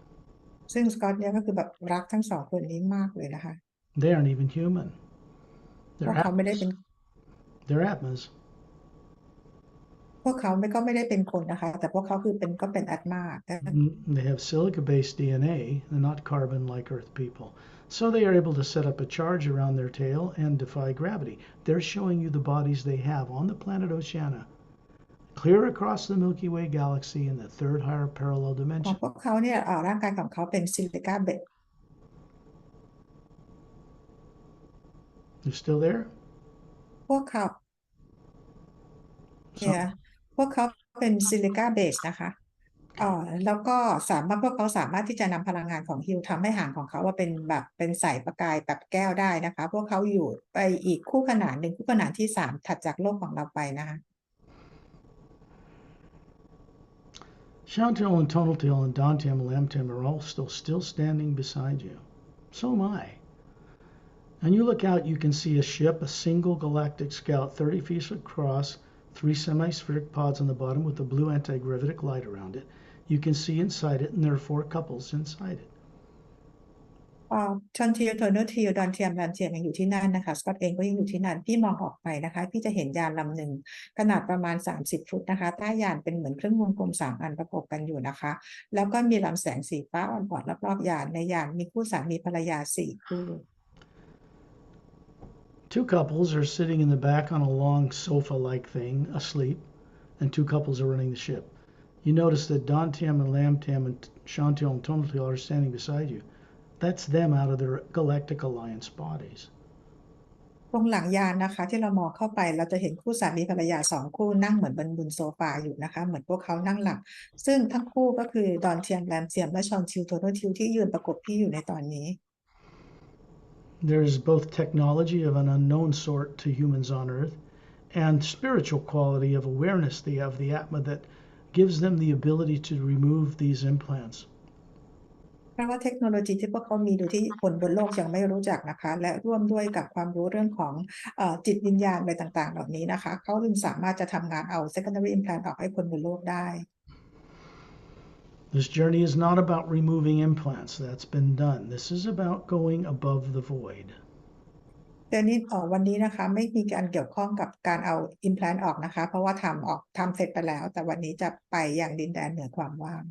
ซึ่งสกอตเนี่ยก็คือแบบรักทั้งสองคนนี้มากเลยนะคะ They aren't even human. พวกเขาไม่ได้เป็น They're Atmas. พวกเขาก็ไม่ได้เป็นคนนะคะแต่พวกเขาคือก็เป็นอัตมา They have silica-based DNA, and not carbon like Earth people. So they are able to set up a charge around their tail and defy gravity. They're showing you the bodies they have on the planet Oceania, clear across the Milky Way galaxy in the third higher parallel ของ dimension. พวกเขาเนี่ยร่างกายของเขาเป็นซิลิกาเบส You still there? พวกเขาเป็นซิลิกาเบสนะคะแล้วก็พวกเขาสามารถที่จะนำพลังงานของฮิวทำให้หางของเขาว่าเป็นใสประกายแบบแก้วได้นะคะพวกเขาอยู่ไปอีกคู่ขนานหนึ่งคู่ขนานที่3ถัดจากโลกของเราไปนะคะ Shantil and Tonaltil and Dantam and Lamtam are all still standing beside you. So am I. And you look out, you can see a ship, a single galactic scout, 30 feet across, 3 semi-spheric pods on the bottom with a blue anti-gravitic light around it. You can see inside it, and there are 4 couples inside it. ชอนทิลโทเนอร์ทิลดอนเทียมรันเทียมยังอยู่ที่นั่นนะคะสกอตเองก็ยังอยู่ที่นั่นพี่มองออกไปนะคะพี่จะเห็นยานลำหนึ่งขนาดประมาณ30 ฟุตนะคะใต้ยานเป็นเหมือนเครื่องวงกลม3 อันประกบกันอยู่นะคะแล้วก็มีลำแสงสีฟ้าอ่อนๆรอบๆยานในยานมีคู่สามีภรรยา4 คู่ 2 couples are sitting in the back on a long sofa-like thing, asleep, and 2 couples are running the ship. You notice that Don Tam and Lam Tam and Shantil and Tontil are standing beside you. That's them out of their Galactic Alliance bodies. ตรงหลังยานนะคะที่เรามองเข้าไปเราจะเห็นคู่สามีภรรยา2 คู่นั่งเหมือนบนโซฟาอยู่นะคะเหมือนพวกเขานั่งหลับซึ่งทั้งคู่ก็คือดอนเทียมแรมเทียมและชอนทิลโทโนทิลที่ยืนประกบพี่อยู่ในตอนนี้ There is both technology of an unknown sort to humans on Earth and spiritual quality of awareness of the Atma that gives them the ability to remove these implants. เพราะว่าเทคโนโลยีที่พวกเขามีโดยที่คนบนโลกยังไม่รู้จักนะคะและร่วมด้วยกับความรู้เรื่องของจิตวิญญาณอะไรต่างๆเหล่านี้นะคะเขาจึงสามารถจะทำงานเอา secondary implant ออกให้คนบนโลกได้ This journey is not about removing implants. That's been done. This is about going above the void. แต่นี่วันนี้นะคะไม่มีการเกี่ยวข้องกับการเอา implant ออกนะคะเพราะว่าทำเสร็จไปแล้วแต่วันนี้จะไปอย่างดินแดนเหนือความว่าง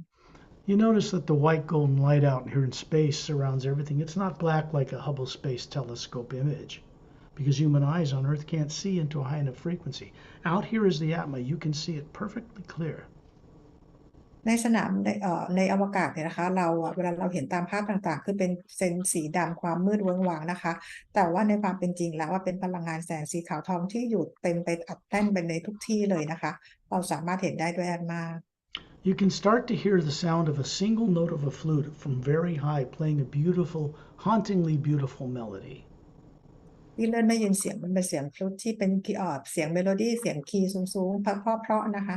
You notice that the white golden light out here in space surrounds everything. It's not black like a Hubble Space Telescope image because human eyes on Earth can't see into a high enough frequency. Out here is the Atma. You can see it perfectly clear. ในสนามในอวกาศเนี่ยนะคะเราเวลาเราเห็นตามภาพต่างๆคือเป็นเส้นสีดำความมืดเวิ้งว้างนะคะแต่ว่าในความเป็นจริงแล้วว่าเป็นพลังงานแสงสีขาวทองที่อยู่เต็มไปอัดแน่นไปในทุกที่เลยนะคะเราสามารถเห็นได้ด้วยAtma You can start to hear the sound of a single note of a flute from very high playing a beautiful, hauntingly beautiful melody. ที่เริ่มได้ยินเสียงมันเป็นเสียงฟลุตที่เป็นเสียงเมโลดี้เสียงคีย์สูงๆเพราะๆนะคะ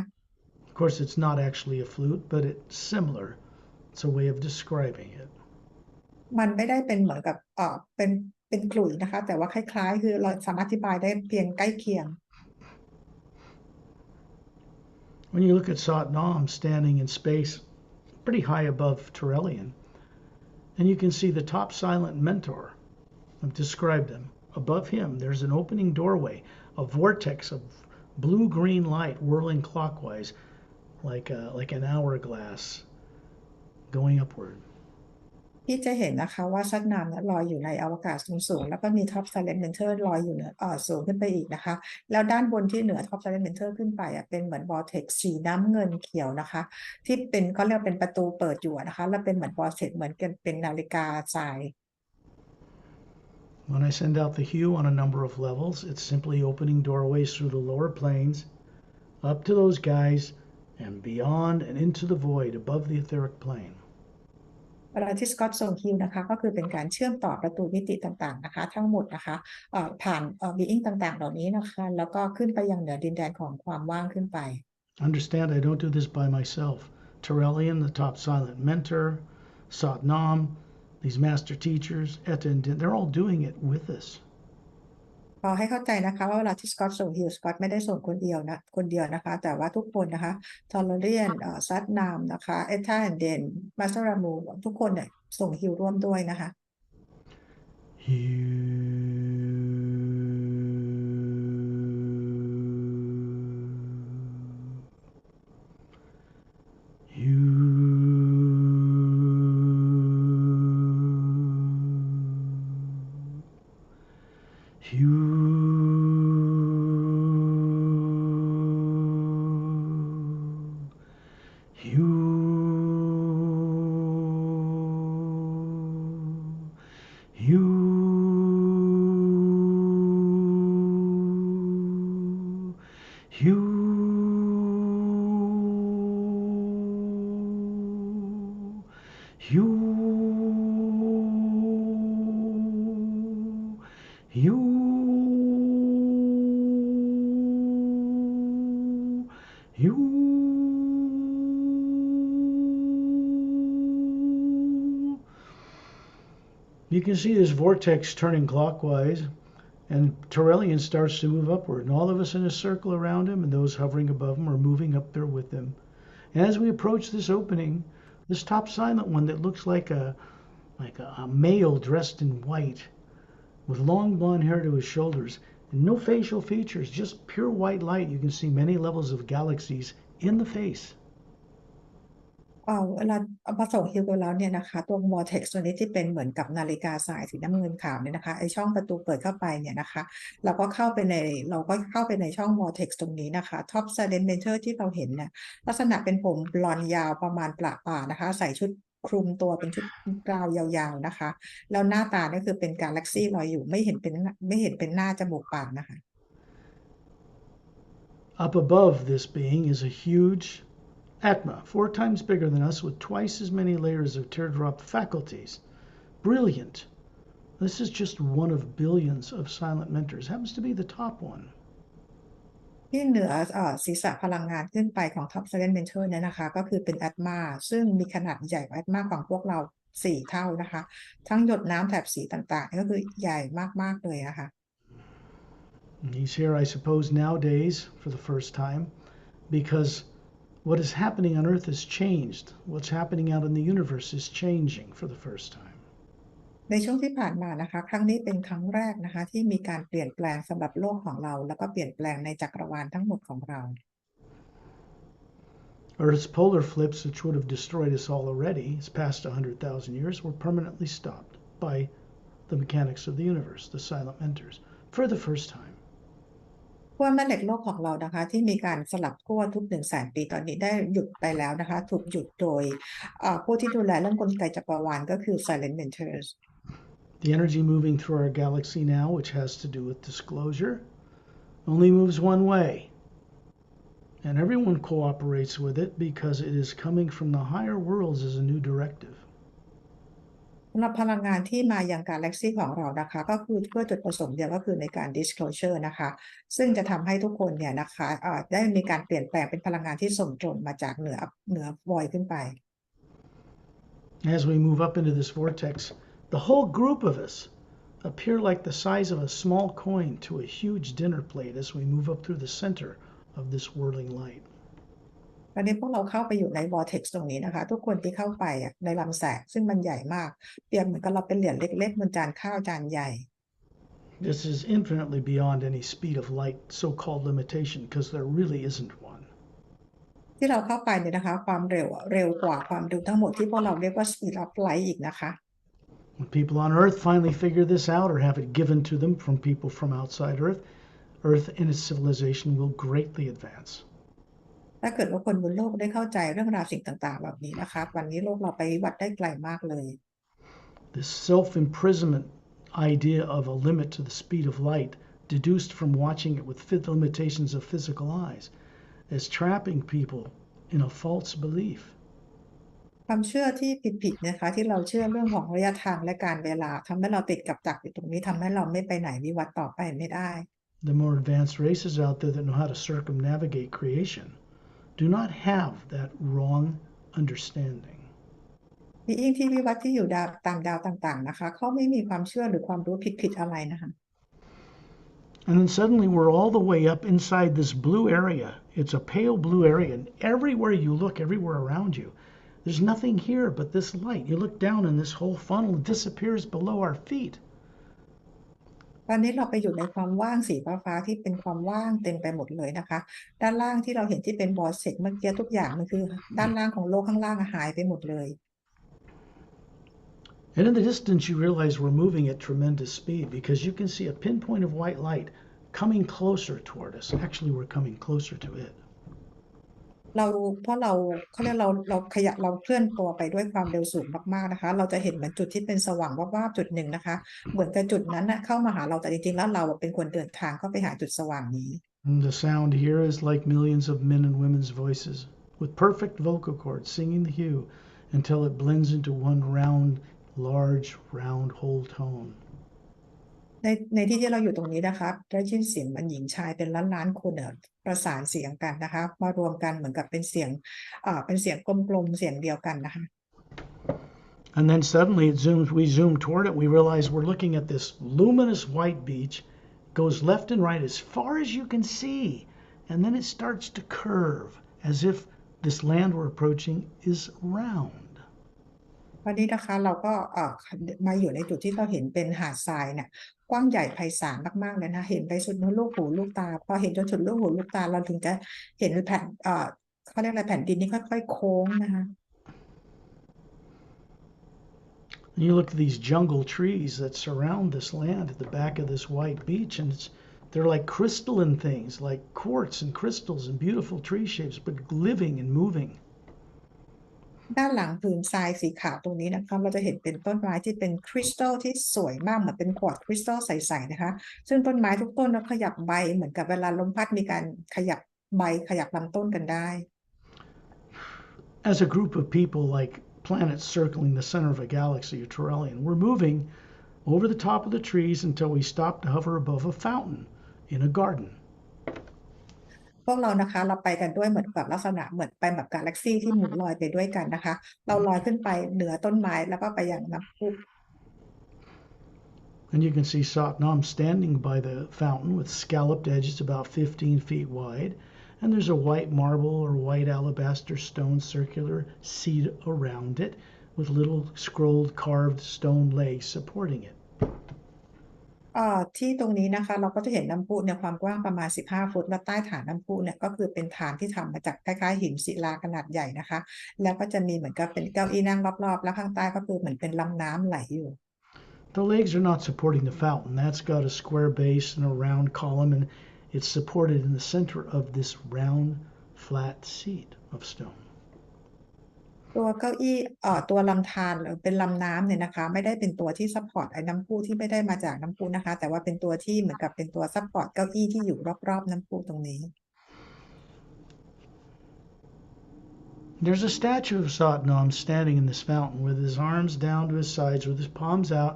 Of course, it's not actually a flute, but it's similar. It's a way of describing it. มันไม่ได้เป็นเหมือนกับเป็นขลุ่ยนะคะแต่ว่าคล้ายๆคือเราสามารถอธิบายได้เพียงใกล้เคียง When you look at Satnam standing in space pretty high above Turelian, and you can see the top silent mentor. I've described him. Above him, there's an opening doorway, a vortex of blue-green light whirling clockwise like an hourglass going upward. ที่จะเห็นนะคะว่าซัดน้ำลอยอยู่ในอวกาศสูงๆแล้วก็มีท็อปไซเลนต์เมนเทอร์ลอยอยู่เหนือสูงขึ้นไปอีกนะคะแล้วด้านบนที่เหนือท็อปไซเลนต์เมนเทอร์ขึ้นไปเป็นเหมือนวอร์เท็กซ์สีน้ำเงินเขียวนะคะที่เป็นเขาเรียกเป็นประตูเปิดอยู่นะคะแล้วเป็นเหมือนวอร์เท็กซ์เหมือนกันเป็นนาฬิกาทราย When I send out the HU on a number of levels, it's simply opening doorways through the lower planes, up to those guys, and beyond and into the void above the etheric plane. เวลาที่สกอตส่งฮิวนะคะก็คือเป็นการเชื่อมต่อประตูมิติต่างๆนะคะทั้งหมดนะคะผ่านบีอิงต่างๆเหล่านี้นะคะแล้วก็ขึ้นไปยังเหนือดินแดนของความว่างขึ้นไป Understand, I don't do this by myself. Turelian, the top silent mentor, Satnam, these master teachers, Etta and Din, they're all doing it with us. ขอให้เข้าใจนะคะว่าเวลาที่สกอตส่งฮิวสกอตไม่ได้ส่งคนเดียวนะคะแต่ว่าทุกคนนะคะทอร์เรียนซัดนามนะคะเอธาแอนเดนมาสรามูทุกคนเนี่ยส่งฮิวร่วมด้วยนะคะ You can see this vortex turning clockwise, And Turelian starts to move upward, and all of us in a circle around him, and those hovering above him are moving up there with him. And as we approach this opening, this top silent one that looks like a male dressed in white, with long blonde hair to his shoulders, and no facial features, just pure white light. You can see many levels of galaxies in the face. เวลาพอส่งฮิวไปแล้วเนี่ยนะคะตัว vortex ตัวนี้ที่เป็นเหมือนกับนาฬิกาทรายสีน้ำเงินขาวเนี่ยนะคะไอช่องประตูเปิดเข้าไปเนี่ยนะคะเราก็เข้าไปในช่อง vortex ตรงนี้นะคะ top silent mentor ที่เราเห็นเนี่ยลักษณะเป็นผมบลอนด์ยาวประมาณประป่านะคะใส่ชุดคลุมตัวเป็นชุดกราวยาวๆนะคะแล้วหน้าตาเนี่ยคือเป็นกาแล็กซี่ลอยอยู่ไม่เห็นเป็นหน้าจมูกปากนะคะ Up above this being is a huge Atma, 4 times bigger than us, with twice as many layers of teardrop faculties. Brilliant. This is just one of billions of silent mentors. Happens to be the top one. ที่เหนือศีรษะพลังงานขึ้นไปของ Top Silent Mentor เนี่ยนะคะก็คือเป็น Atma ซึ่งมีขนาดใหญ่กว่า Atma ของพวกเรา4 เท่านะคะทั้งหยดน้ำแถบสีต่างๆก็คือใหญ่มากๆเลยนะคะ He's here, I suppose, nowadays for the first time because what is happening on Earth has changed. What's happening out in the universe is changing for the first time. ในช่วงที่ผ่านมานะคะครั้งนี้เป็นครั้งแรกนะคะที่มีการเปลี่ยนแปลงสำหรับโลกของเราแล้วก็เปลี่ยนแปลงในจักรวาลทั้งหมดของเรา Earth's polar flips, which would have destroyed us all already, as past 100,000 years, were permanently stopped by the mechanics of the universe, the silent mentors, for the first time. ขั้วแม่เหล็กโลกของเรานะคะที่มีการสลับขั้วทุก100,000 ปีตอนนี้ได้หยุดไปแล้วนะคะถูกหยุดโดยผู้ที่ดูแลเรื่องกลไกจักรวาลก็คือ Silent Mentors. The energy moving through our galaxy now, which has to do with disclosure, only moves one way. And everyone cooperates with it because it is coming from the higher worlds as a new directive. สำหรับพลังงานที่มายังกาแล็กซี่ของเรานะคะก็คือเพื่อจุดประสงค์เดียวก็คือในการ disclosure นะคะซึ่งจะทำให้ทุกคนเนี่ยนะคะได้มีการเปลี่ยนแปลงเป็นพลังงานที่ส่งตรงมาจากเหนือ void ขึ้นไป As we move up into this vortex, the whole group of us appear like the size of a small coin to a huge dinner plate as we move up through the center of this whirling light. ตอนนี้พวกเราเข้าไปอยู่ใน vortex ตรงนี้นะคะทุกคนที่เข้าไปในลำแสงซึ่งมันใหญ่มากเปรียบเหมือนกับเราเป็นเหรียญเล็กๆบนจานข้าวจานใหญ่ This is infinitely beyond any speed of light so-called limitation because there really isn't one. ที่เราเข้าไปเนี่ยนะคะความเร็วกว่าความเร็วทั้งหมดที่พวกเราเรียกว่า speed of light อีกนะคะ When people on Earth finally figure this out or have it given to them from people from outside Earth, Earth and its civilization will greatly advance. ถ้าเกิดว่าคนบนโลกได้เข้าใจเรื่องราวสิ่งต่างๆแบบนี้นะคะวันนี้โลกเราไปวัดได้ไกลมากเลย This self-imprisonment idea of a limit to the speed of light, deduced from watching it with limitations of physical eyes, is trapping people in a false belief. ความเชื่อที่ผิดๆนะคะที่เราเชื่อเรื่องของระยะทางและการเวลาทำให้เราติดกับดักอยู่ตรงนี้ทำให้เราไม่ไปไหนวิวัฒน์ต่อไปไม่ได้ The more advanced races out there that know how to circumnavigate creation do not have that wrong understanding. มีอิงที่วิวัฒน์ที่อยู่ตามดาวต่างๆนะคะเขาไม่มีความเชื่อหรือความรู้ผิดๆอะไรนะคะ And then suddenly we're all the way up inside this blue area. It's a pale blue area, and everywhere you look, everywhere around you, there's nothing here but this light. You look down and this whole funnel disappears below our feet. ตอนนี้เราไปอยู่ในความว่างสีฟ้าๆที่เป็นความว่างเต็มไปหมดเลยนะคะด้านล่างที่เราเห็นที่เป็นบอลเซ็กเมื่อกี้ทุกอย่างมันคือด้านล่างของโลกข้างล่างหายไปหมดเลย And in the distance you realize we're moving at tremendous speed because you can see a pinpoint of white light coming closer toward us. Actually, we're coming closer to it. เพราะเขาเรียกเราเคลื่อนตัวไปด้วยความเร็วสูงมากๆนะคะเราจะเห็นเหมือนจุดที่เป็นสว่างวาบๆจุดหนึ่งนะคะเหมือนกับจุดนั้นเข้ามาหาเราแต่จริงๆแล้วเราเป็นคนเดินทางเข้าไปหาจุดสว่างนี้ And the sound here is like millions of men and women's voices with perfect vocal cords singing the HU until it blends into one large round whole tone. ในที่เราอยู่ตรงนี้นะคะได้ยินเสียงมันหญิงชายเป็นล้านๆคนประสานเสียงกันนะคะมารวมกันเหมือนกับเป็นเสียงกลมๆเสียงเดียวกันนะคะ And then suddenly we zoom toward it. We realize we're looking at this luminous white beach, goes left and right as far as you can see, and then it starts to curve as if this land we're approaching is round. วันนี้นะคะเราก็มาอยู่ในจุดที่เราเห็นเป็นหาดทรายเนี่ยกว้างใหญ่ไพศาลมากๆเลยนะเห็นไปสุดลูกหูลูกตาพอเห็นจนสุดลูกหูลูกตาเราถึงจะเห็นแผ่นเขาเรียกอะไรแผ่นดินนี้ค่อยๆโค้งนะคะ And you look at these jungle trees that surround this land at the back of this white beach, and they're like crystalline things, like quartz and crystals and beautiful tree shapes, but living and moving. ด้านหลังผืนทรายสีขาวตรงนี้นะคะเราจะเห็นเป็นต้นไม้ที่เป็นคริสตัลที่สวยมากเหมือนเป็นควอร์ตคริสตัลใสๆนะคะซึ่งต้นไม้ทุกต้นขยับใบเหมือนกับเวลาลมพัดมีการขยับใบขยับลำต้นกันได้ As a group of people, like planets circling the center of a galaxy or Turelian, we're moving over the top of the trees until we stop to hover above a fountain in a garden. พวกเรานะคะเราไปกันด้วยเหมือนกับลักษณะเหมือนไปแบบกาแล็กซี่ที่หมุนลอยไปด้วยกันนะคะเราลอยขึ้นไปเหนือต้นไม้แล้วก็ไปยังน้ำพุ And you can see Satnam standing by the fountain with scalloped edges about 15 feet wide, and there's a white marble or white alabaster stone circular seat around it with little scrolled carved stone legs supporting it. ที่ตรงนี้นะคะเราก็จะเห็นน้ำพุเนี่ยความกว้างประมาณ15 ฟุตและใต้ฐานน้ำพุเนี่ยก็คือเป็นฐานที่ทำมาจากคล้ายๆหินศิลาขนาดใหญ่นะคะแล้วก็จะมีเหมือนกับเป็นเก้าอี้นั่งรอบๆแล้วข้างใต้ก็คือเหมือนเป็นลำน้ำไหลอยู่ The legs are not supporting the fountain. That's got a square base and a round column, and it's supported in the center of this round, flat seat of stone. ตัวเก้าอี้ตัวลำธารหรือเป็นลำน้ำเนี่ยนะคะไม่ได้เป็นตัวที่ซัพพอร์ตไอ้น้ำพุที่ไม่ได้มาจากน้ำพุนะคะแต่ว่าเป็นตัวที่เหมือนกับเป็นตัวซัพพอร์ตเก้าอี้ที่อยู่รอบๆน้ำพุตรงนี้ There's a statue of Satnam standing in this fountain with his arms down to his sides with his palms out.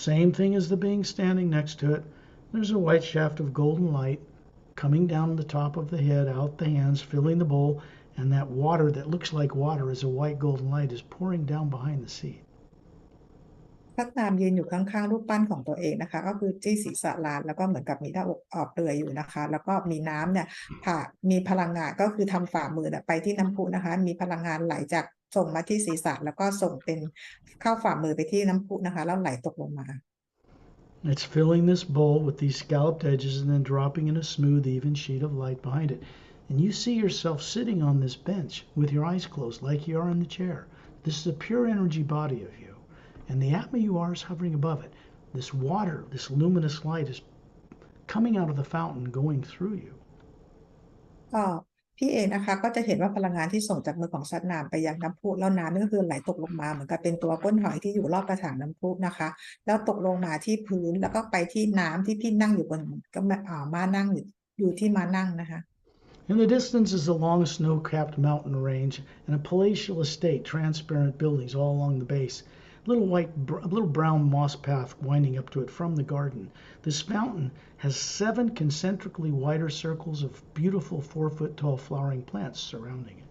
Same thing as the being standing next to it. There's a white shaft of golden light coming down the top of the head, out the hands, filling the bowl, and that water that looks like water as a white golden light is pouring down behind the seat. พระนามยืนอยู่ข้างๆรูปปั้นของตัวเองนะคะก็คือที่ศีรษะลานแล้วก็เหมือนกับมีหน้าอกเปลือยอยู่นะคะแล้วก็มีน้ำเนี่ยมีพลังงานก็คือทำฝ่ามือไปที่น้ำพุนะคะมีพลังงานไหลจากส่งมาที่ศีรษะแล้วก็ส่งเป็นเข้าฝ่ามือไปที่น้ำพุนะคะแล้วไหลตกลงมา It's filling this bowl with these scalloped edges and then dropping in a smooth, even sheet of light behind it. And you see yourself sitting on this bench with your eyes closed like you are in the chair. This is a pure energy body of you. And the Atma you are is hovering above it. This water, this luminous light is coming out of the fountain, going through you. พี่เองนะคะก็จะเห็นว่าพลังงานที่ส่งจากมือของสัตว์น้ำไปยังน้ำพุแล้วน้ำนี่ก็คือไหลตกลงมาเหมือนกับเป็นตัวก้นหอยที่อยู่รอบกระถางน้ำพุนะคะแล้วตกลงมาที่พื้นแล้วก็ไปที่น้ำที่พี่นั่งอยู่บนก็มานั่งอยู่ที่มานั่งนะคะ In the distance is a long snow-capped mountain range and a palatial estate, transparent buildings all along the base. Little brown moss path winding up to it from the garden. This fountain has 7 concentrically wider circles of beautiful 4-foot-tall flowering plants surrounding it.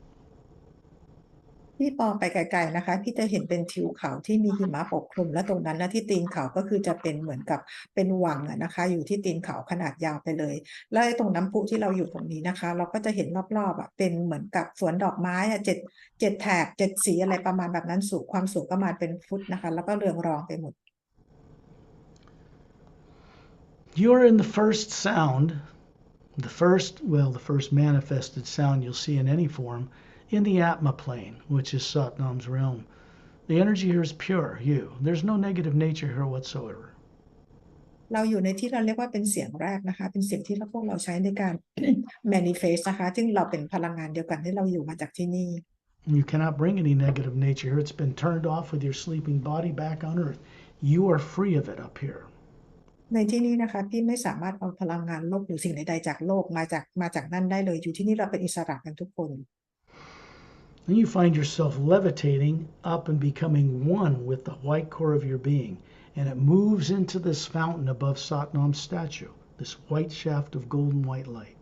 พี่มองไปไกลๆนะคะพี่จะเห็นเป็นทิวเขาที่มีหิมะปกคลุมและตรงนั้นนะที่ตีนเขาก็คือจะเป็นเหมือนกับเป็นวังนะคะอยู่ที่ตีนเขาขนาดยาวไปเลยแล้วตรงน้ำพุที่เราอยู่ตรงนี้นะคะเราก็จะเห็นรอบๆเป็นเหมือนกับสวนดอกไม้7แถบ7สีอะไรประมาณแบบนั้นสูงความสูงประมาณเป็นฟุตนะคะแล้วก็เรืองรองไปหมด You're in the first sound, the first manifested sound you'll see in any form.In the Atma plane, which is Satnam's realm. The energy here is pure, you. There's no negative nature here whatsoever. เราอยู่ในที่เราเรียกว่าเป็นเสียงแรกนะคะเป็นเสียงที่พวกเราใช้ในการ manifest นะคะซึ่งเราเป็นพลังงานเดียวกันที่เราอยู่มาจากที่นี่ You cannot bring any negative nature here. It's been turned off with your sleeping body back on earth. You are free of it up here. ในที่นี้นะคะพี่ไม่สามารถเอาพลังงานลบหรือสิ่งใดๆจากโลกมาจากนั่นได้เลยอยู่ที่นี่เราเป็นอิสระกันทุกคน Then you find yourself levitating up and becoming one with the white core of your being, and it moves into this fountain above Satnam's statue, this white shaft of golden white light.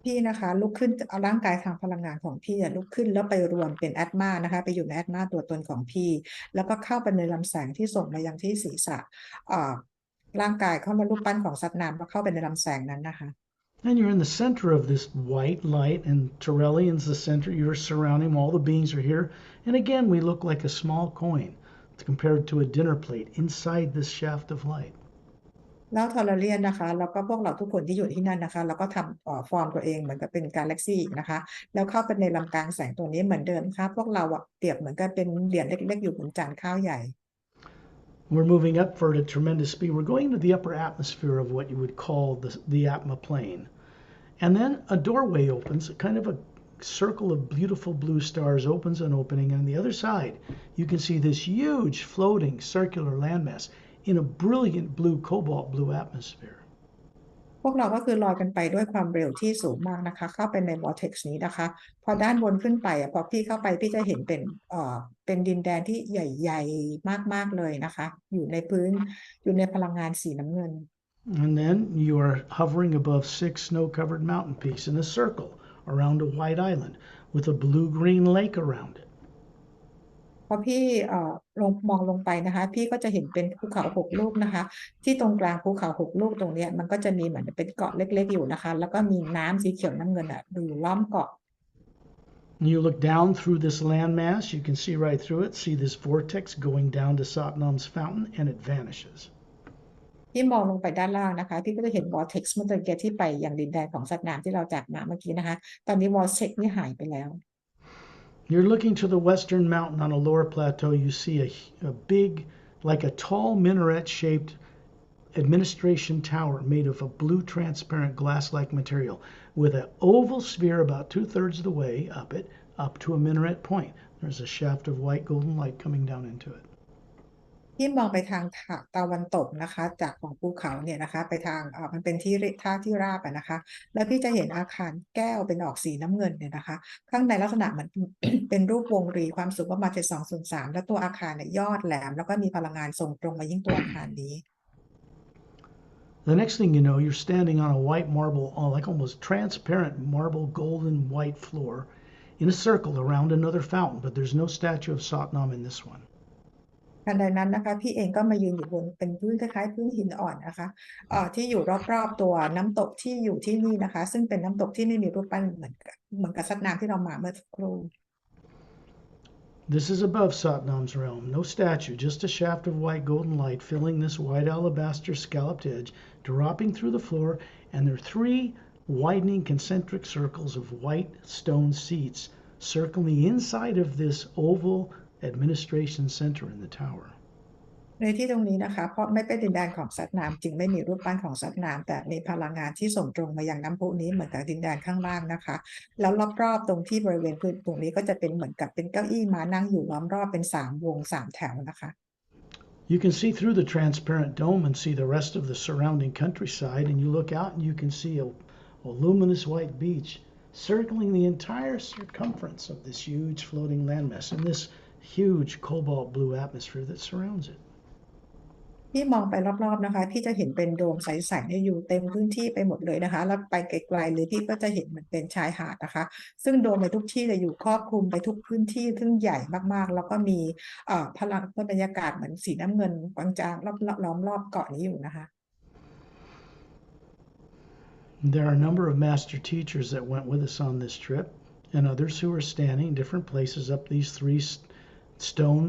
พี่นะคะลุกขึ้นเอาร่างกายทางพลังงานของพี่ลุกขึ้นแล้วไปรวมเป็นแอตมานะคะไปอยู่ในแอตมาตัวตนของพี่แล้วก็เข้าไปในลำแสงที่ส่งมายังที่ศีรษะ ร่างกายเข้ามารูปปั้นของสัตว์น้ำก็เข้าไปในลำแสงนั้นนะคะ And you're in the center of this white light, and Turelian's the center. You're surrounding him. All the beings are here. And again, we look like a small coin compared to a dinner plate inside this shaft of light. แล้วทอร์เรียนนะคะแล้วก็พวกเราทุกคนที่อยู่ที่นั่นนะคะแล้วก็ทำฟอร์มตัวเองเหมือนกับเป็นกาแล็กซี่นะคะแล้วเข้าไปในลำกลางแสงตัวนี้เหมือนเดิมค่ะพวกเราเปรียบเหมือนกับเป็นเหรียญเล็กๆอยู่บนจานข้าวใหญ่ We're moving upward at tremendous speed. We're going to the upper atmosphere of what you would call the Atma plane. And then a doorway opens, kind of a circle of beautiful blue stars opens and opening. And on the other side, you can see this huge floating circular landmass in a brilliant blue, cobalt blue atmosphere. พวกเราก็คือลอยกันไปด้วยความเร็วที่สูงมากนะคะเข้าไปใน vortex นี้นะคะพอด้านบนขึ้นไปพอพี่เข้าไปพี่จะเห็นเป็นดินแดนที่ใหญ่ๆมากๆเลยนะคะอยู่ในพลังงานสีน้ำเงิน And then you are hovering above 6 snow-covered mountain peaks in a circle around a white island with a blue-green lake around it. พอพี่มองลงไปนะคะพี่ก็จะเห็นเป็นภูเขา6ลูกนะคะที่ตรงกลางภูเขา6ลูกตรงนี้มันก็จะมีเหมือนเป็นเกาะเล็กๆอยู่นะคะแล้วก็มีน้ำสีเขียวน้ำเงินอยู่ล้อมเกาะ You look down through this landmass, you can see right through it, see this vortex going down to Satnam's fountain, and it vanishes. ที่มองลงไปด้านล่างนะคะพี่ก็จะเห็น vortex เมื่อกี้ที่ไปอย่างดินแดนของสัตว์น้ำที่เราจากมาเมื่อกี้นะคะตอนนี้ vortex นี่หายไปแล้ว You're looking to the western mountain on a lower plateau. You see a big, like a tall minaret-shaped administration tower made of a blue transparent glass-like material with an oval sphere about 2/3 of the way up to a minaret point. There's a shaft of white golden light coming down into it. ที่มองไปทางตะวันตกนะคะจากของภูเขาเนี่ยนะคะไปทางมันเป็นท่าที่ราบนะคะแล้วพี่จะเห็นอาคารแก้วเป็นออกสีน้ำเงินเนี่ยนะคะข้างในลักษณะเหมือน เป็นรูปวงรีความสูงประมาณ7.203แล้วตัวอาคารเนี่ยยอดแหลมแล้วก็มีพลังงานส่งตรงมายิ่งตัวอาคารนี้ The next thing you know, you're standing on a white marble, like almost transparent marble golden white floor in a circle around another fountain, but there's no statue of Satnam in this one. ทันใดนั้นนะคะพี่เองก็มายืนอยู่บนเป็นพื้นคล้ายๆพื้นหินอ่อนนะคะที่อยู่รอบๆตัวน้ำตกที่อยู่ที่นี่นะคะซึ่งเป็นน้ำตกที่ไม่มีรูปปั้นเหมือนกับสัตว์น้ำที่เรามาเมื่อสักครู่ This is above Satnam's realm. No statue, just a shaft of white golden light filling this white alabaster scalloped edge, dropping through the floor, and there are 3 widening concentric circles of white stone seats circling the inside of this oval administration center in the tower. ในที่ตรงนี้นะคะเพราะไม่เป็นดินแดนของสัตว์น้ำจึงไม่มีรูปปั้นของสัตว์น้ำแต่มีพลังงานที่ส่งตรงมายังน้ำพุนี้เหมือนกับดินแดนข้างล่างนะคะแล้วรอบๆตรงที่บริเวณพื้นตรงนี้ก็จะเป็นเหมือนกับเป็นเก้าอี้ม้านั่งอยู่ล้อมรอบเป็น3 วง 3 แถวนะคะ You can see through the transparent dome and see the rest of the surrounding countryside, and you look out and you can see a luminous white beach circling the entire circumference of this huge floating landmass in this huge cobalt blue atmosphere that surrounds it. พี่มองไปรอบๆนะคะพี่จะเห็นเป็นโดมใสๆเนี่ยอยู่เต็มพื้นที่ไปหมดเลยนะคะแล้วไปไกลๆเลยพี่ก็จะเห็นมันเป็นชายหาดนะคะซึ่งโดมในทุกที่จะอยู่ครอบคลุมไปทุกพื้นที่ซึ่งใหญ่มากๆแล้วก็มีพลังบรรยากาศเหมือนสีน้ำเงินจางๆล้อมรอบเกาะนี้อยู่นะคะ There are a number of master teachers that went with us on this trip, and others who are standing in different places up these 3 stone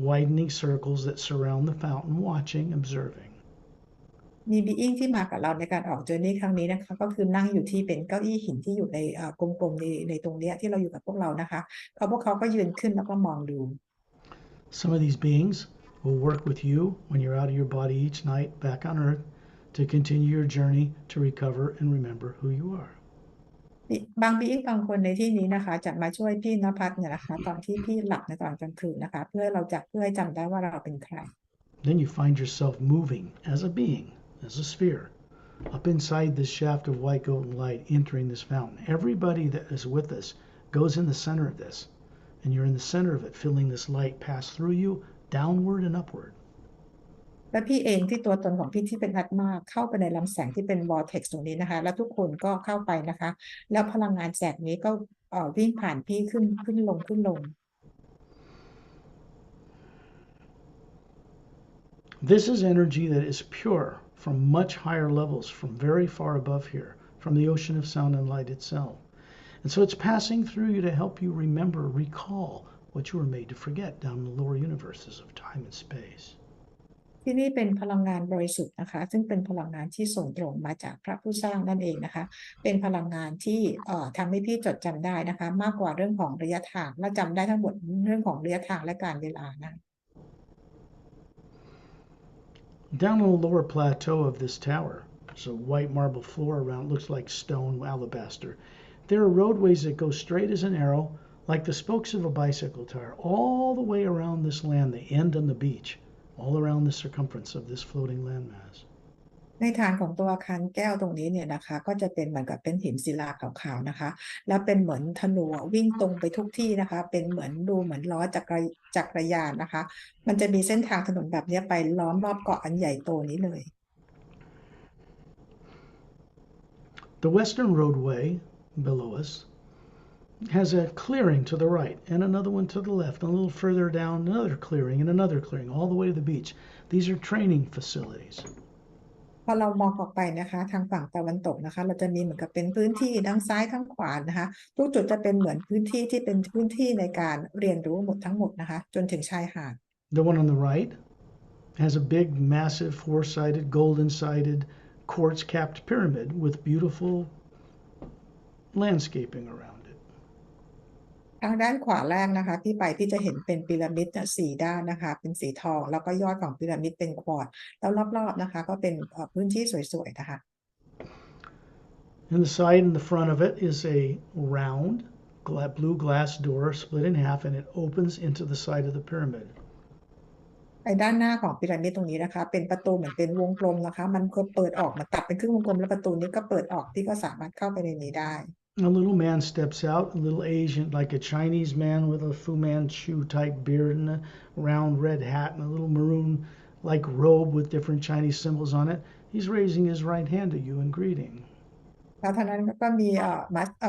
widening circles that surround the fountain, watching, observing. มีบีอิงที่มากับเราในการออกเจอร์นี่ครั้งนี้นะคะก็คือนั่งอยู่ที่เป็นเก้าอี้หินที่อยู่ในกลมๆในตรงนี้ที่เราอยู่กับพวกเรานะคะพวกเขาก็ยืนขึ้นแล้วก็มองดู Some of these beings will work with you when you're out of your body each night back on Earth to continue your journey to recover and remember who you are. บางบีอิงบางคนในที่นี้นะคะจะมาช่วยพี่ณภัทรเนี่ยนะคะตอนที่พี่หลับในตอนกลางคืนนะคะเพื่อให้จำได้ว่าเราเป็นใคร Then you find yourself moving as a being, as a sphere, up inside this shaft of white golden light, entering this fountain. Everybody that is with us goes in the center of this, and you're in the center of it, feeling this light pass through you, downward and upward. และพี่เองที่ตัวตนของพี่ที่เป็นอัตมาเข้าไปในลำแสงที่เป็น vortex ตรงนี้นะคะแล้วทุกคนก็เข้าไปนะคะแล้วพลังงานแสงนี้ก็วิ่งผ่านพี่ขึ้นลง This is energy that is pure from much higher levels, from very far above here, from the ocean of sound and light itself. And so it's passing through you to help you remember, recall what you were made to forget down in the lower universes of time and space. ที่นี่เป็นพลังงานบริสุทธิ์นะคะซึ่งเป็นพลังงานที่ส่งตรงมาจากพระผู้สร้างนั่นเองนะคะเป็นพลังงานที่ทำให้พี่จดจำได้นะคะมากกว่าเรื่องของระยะทางและจำได้ทั้งหมดเรื่องของระยะทางและการเวลานะ Down on the lower plateau of this tower, there's a white marble floor around, looks like stone alabaster. There are roadways that go straight as an arrow, like the spokes of a bicycle tire, all the way around this land. They end on the beach, all around the circumference of this floating landmass. ในฐานของตัวอาคารแก้วตรงนี้เนี่ยนะคะก็จะเป็นเหมือนกับเป็นหินศิลาขาวๆนะคะแล้วเป็นเหมือนธนูวิ่งตรงไปทุกที่นะคะเป็นเหมือนดูเหมือนล้อจักรยานนะคะมันจะมีเส้นทางถนนแบบนี้ไปล้อมรอบเกาะอันใหญ่โตนี้เลย The western roadway below us has a clearing to the right and another one to the left, and a little further down another clearing and another clearing all the way to the beach. These are training facilities. พอเรามองออกไปนะคะทางฝั่งตะวันตกนะคะเราจะมีเหมือนกับเป็นพื้นที่ทั้งซ้ายทั้งขวานะคะทุกจุดจะเป็นเหมือนพื้นที่ที่เป็นพื้นที่ในการเรียนรู้หมดทั้งหมดนะคะจนถึงชายหาด The one on the right has a big, massive, four-sided, golden-sided, quartz-capped pyramid with beautiful landscaping around it. ทางด้านขวาแรกนะคะที่ไปพี่จะเห็นเป็นพีระมิดสี่ด้านนะคะเป็นสีทองแล้วก็ยอดของพีระมิดเป็นควอร์ตแล้วรอบๆนะคะก็เป็นพื้นที่สวยๆนะคะ And the side and the front of it is a round blue glass door split in half, and it opens into the side of the pyramid. ไอ้ด้านหน้าของพีระมิดตรงนี้นะคะเป็นประตูเหมือนเป็นวงกลมนะคะมันก็เปิดออกมาตัดเป็นครึ่งวงกลมแล้วประตูนี้ก็เปิดออกที่ก็สามารถเข้าไปในนี้ได้ A little man steps out, a little Asian, like a Chinese man with a Fu Manchu type beard and a round red hat and a little maroon like robe with different Chinese symbols on it. He's raising his right hand to you in greeting. แล้วท่านั้นก็มี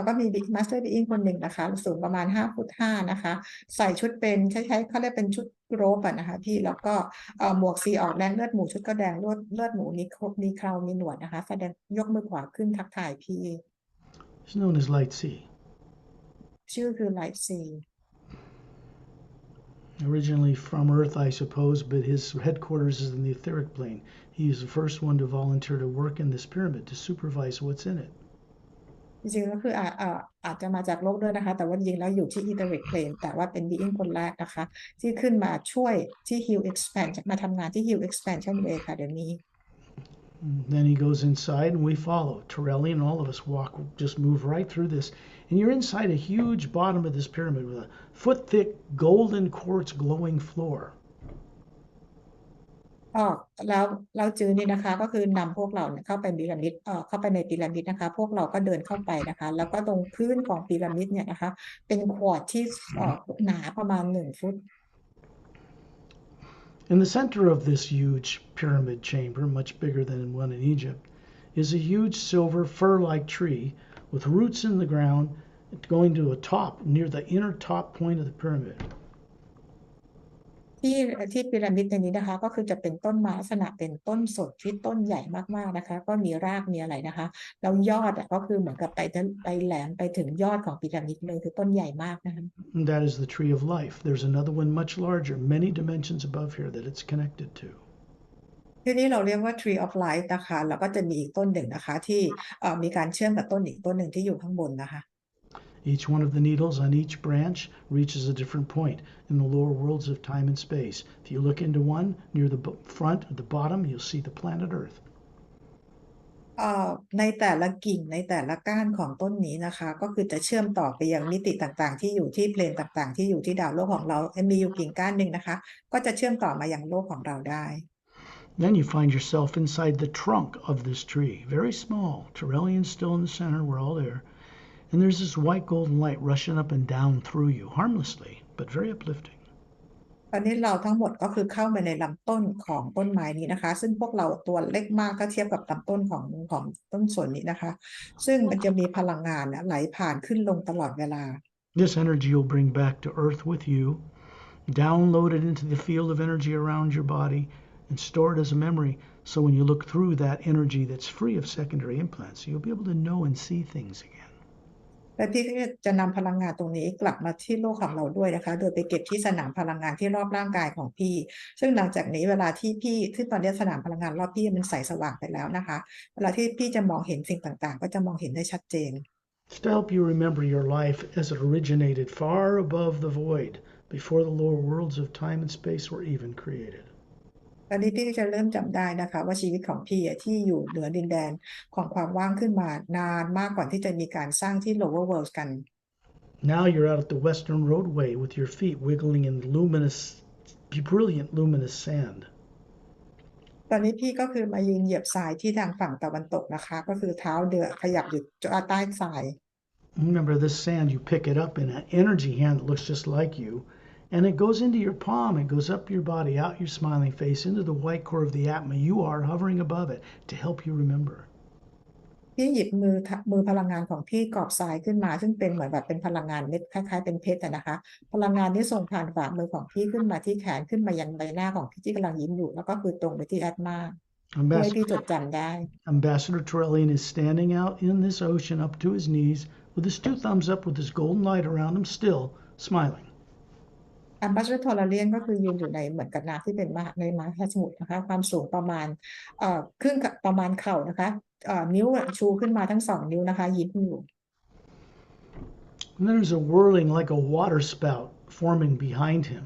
ก็มีมาสเตอร์บีอิงคนหนึ่งนะคะสูงประมาณ5 ฟุต 5นะคะใส่ชุดเป็นใช้เขาเรียกเป็นชุดโรบนะคะพี่แล้วก็หมวกสีออกแดงเลือดหมูชุดก็แดงเลือดหมูมีครบมีเครามีหนวดนะคะแสดงยกมือขวาขึ้นทักทายพี่ He's known as Light Sea. ชื่อคือไลท์ซี Originally from Earth, I suppose, but his headquarters is in the etheric plane. He is the first one to volunteer to work in this pyramid to supervise what's in it. จริงๆก็คืออาจจะมาจากโลกด้วยนะคะแต่ว่าจริงๆแล้วอยู่ที่ etheric plane แต่ว่าเป็นบีอิงคนแรกนะคะที่ขึ้นมาช่วยที่ HU Exp มาทำงานที่ HU Exp Ray Academy. Then he goes inside and we follow. Torelli and all of us just move right through this. And you're inside a huge bottom of this pyramid with a foot-thick golden quartz glowing floor. แล้วจือนี่นะคะก็คือนำพวกเราเข้าไปพีระมิดเข้าไปในพีระมิดนะคะพวกเราก็เดินเข้าไปนะคะแล้วก็ตรงพื้นของพีระมิดเนี่ยนะคะเป็นควอร์ตที่หนาประมาณ1 ฟุต In the center of this huge pyramid chamber, much bigger than one in Egypt, is a huge silver fir-like tree with roots in the ground going to a top near the inner top point of the pyramid. ที่พีระมิดในนี้นะคะก็คือจะเป็นต้นไม้ลักษณะเป็นต้นสดที่ต้นใหญ่มากๆนะคะก็มีรากมีอะไรนะคะแล้วยอดก็คือเหมือนกับไปแหลมไปถึงยอดของพีระมิดเลยคือต้นใหญ่มากนะคะ And that is the tree of life. There's another one much larger, many dimensions above here that it's connected to. ที่นี่เราเรียกว่า tree of life นะคะแล้วก็จะมีอีกต้นหนึ่งนะคะที่มีการเชื่อมกับต้นอีกต้นหนึ่งที่อยู่ข้างบนนะคะ Each one of the needles on each branch reaches a different point in the lower worlds of time and space. If you look into one near the front or the bottom, you'll see the planet Earth. ในแต่ละกิ่งในแต่ละก้านของต้นนี้นะคะก็คือจะเชื่อมต่อไปยังมิติต่างๆที่อยู่ที่เพลนต่างๆที่อยู่ที่ดาวโลกของเรามีอยู่กิ่งก้านหนึ่งนะคะก็จะเชื่อมต่อมายังโลกของเราได้ Then you find yourself inside the trunk of this tree, very small. Torellian's still in the center, we're all there. And there's this white golden light rushing up and down through you, harmlessly, but very uplifting. ตอนนี้เราทั้งหมดก็คือเข้ามาในลำต้นของต้นไม้นี้นะคะซึ่งพวกเราตัวเล็กมากถ้าเทียบกับลำต้นของต้นส่วนนี้นะคะซึ่งมันจะมีพลังงานไหลผ่านขึ้นลงตลอดเวลา This energy you'll bring back to Earth with you, download it into the field of energy around your body, and store it as a memory. So when you look through that energy that's free of secondary implants, you'll be able to know and see things again. และพี่ก็จะนำพลังงานตรงนี้กลับมาที่โลกของเราด้วยนะคะโดยไปเก็บที่สนามพลังงานที่รอบร่างกายของพี่ซึ่งหลังจากนี้เวลาที่ตอนนี้สนามพลังงานรอบพี่มันใสสว่างไปแล้วนะคะเวลาที่พี่จะมองเห็นสิ่งต่างๆก็จะมองเห็นได้ชัดเจน To help you remember your life as it originated far above the void before the lower worlds of time and space were even created. ตอนนี้พี่ก็จะเริ่มจำได้นะคะว่าชีวิตของพี่ที่อยู่เหนือดินแดนของความว่างขึ้นมานานมากก่อนที่จะมีการสร้างที่ lower world กัน Now you're out at the western roadway with your feet wiggling in brilliant luminous sand. ตอนนี้พี่ก็คือมายืนเหยียบทรายที่ทางฝั่งตะวันตกนะคะก็คือเท้าเดือขยับอยู่ใต้ทราย Remember, this sand, you pick it up in an energy hand that looks just like you, and it goes into your palm, it goes up your body, out your smiling face, into the white core of the Atma. You are hovering above it to help you remember. พี่หยิบมือพลังงานของพี่กอบทรายขึ้นมาซึ่งเป็นเหมือนแบบเป็นพลังงานเม็ดคล้ายๆเป็นเพชรนะคะพลังงานที่ส่งผ่านฝ่ามือของพี่ขึ้นมาที่แขนขึ้นมายันใบหน้าของพี่ที่กำลังยิ้มอยู่แล้วก็คือตรงไปที่แอดมาเพื่อให้พี่จดจำได้ Ambassador Turelian is standing out in this ocean up to his knees with his two thumbs up with his golden light around him, still smiling. Ambassador Turelian ก็คือยืนอยู่ในเหมือนกับน้ำที่เป็นในมหาสมุทรนะคะความสูงประมาณครึ่งประมาณเข่านะคะนิ้วชูขึ้นมาทั้ง2 นิ้วนะคะยิ้มอยู่ And there's a whirling like a water spout forming behind him,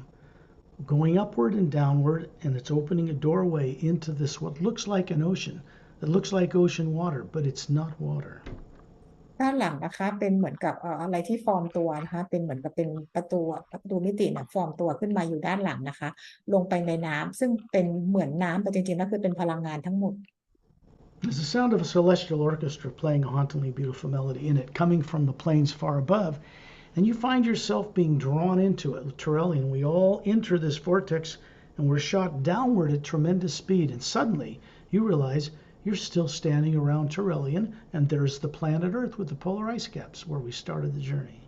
going upward and downward, and it's opening a doorway into this what looks like an ocean. It looks like ocean water, but it's not water. ด้านหลังนะคะเป็นเหมือนกับอะไรที่ฟอร์มตัวนะคะเป็นเหมือนกับเป็นประตูมิติเนี่ยฟอร์มตัวขึ้นมาอยู่ด้านหลังนะคะลงไปในน้ำซึ่งเป็นเหมือนน้ำแต่จริงๆแล้วคือเป็นพลังงานทั้งหมด There's the sound of a celestial orchestra playing a hauntingly beautiful melody in it, coming from the plains far above, and you find yourself being drawn into it. Turelian, we all enter this vortex, and we're shot downward at tremendous speed, and suddenly you realize you're still standing around Turelian, and there's the planet Earth with the polar ice caps where we started the journey.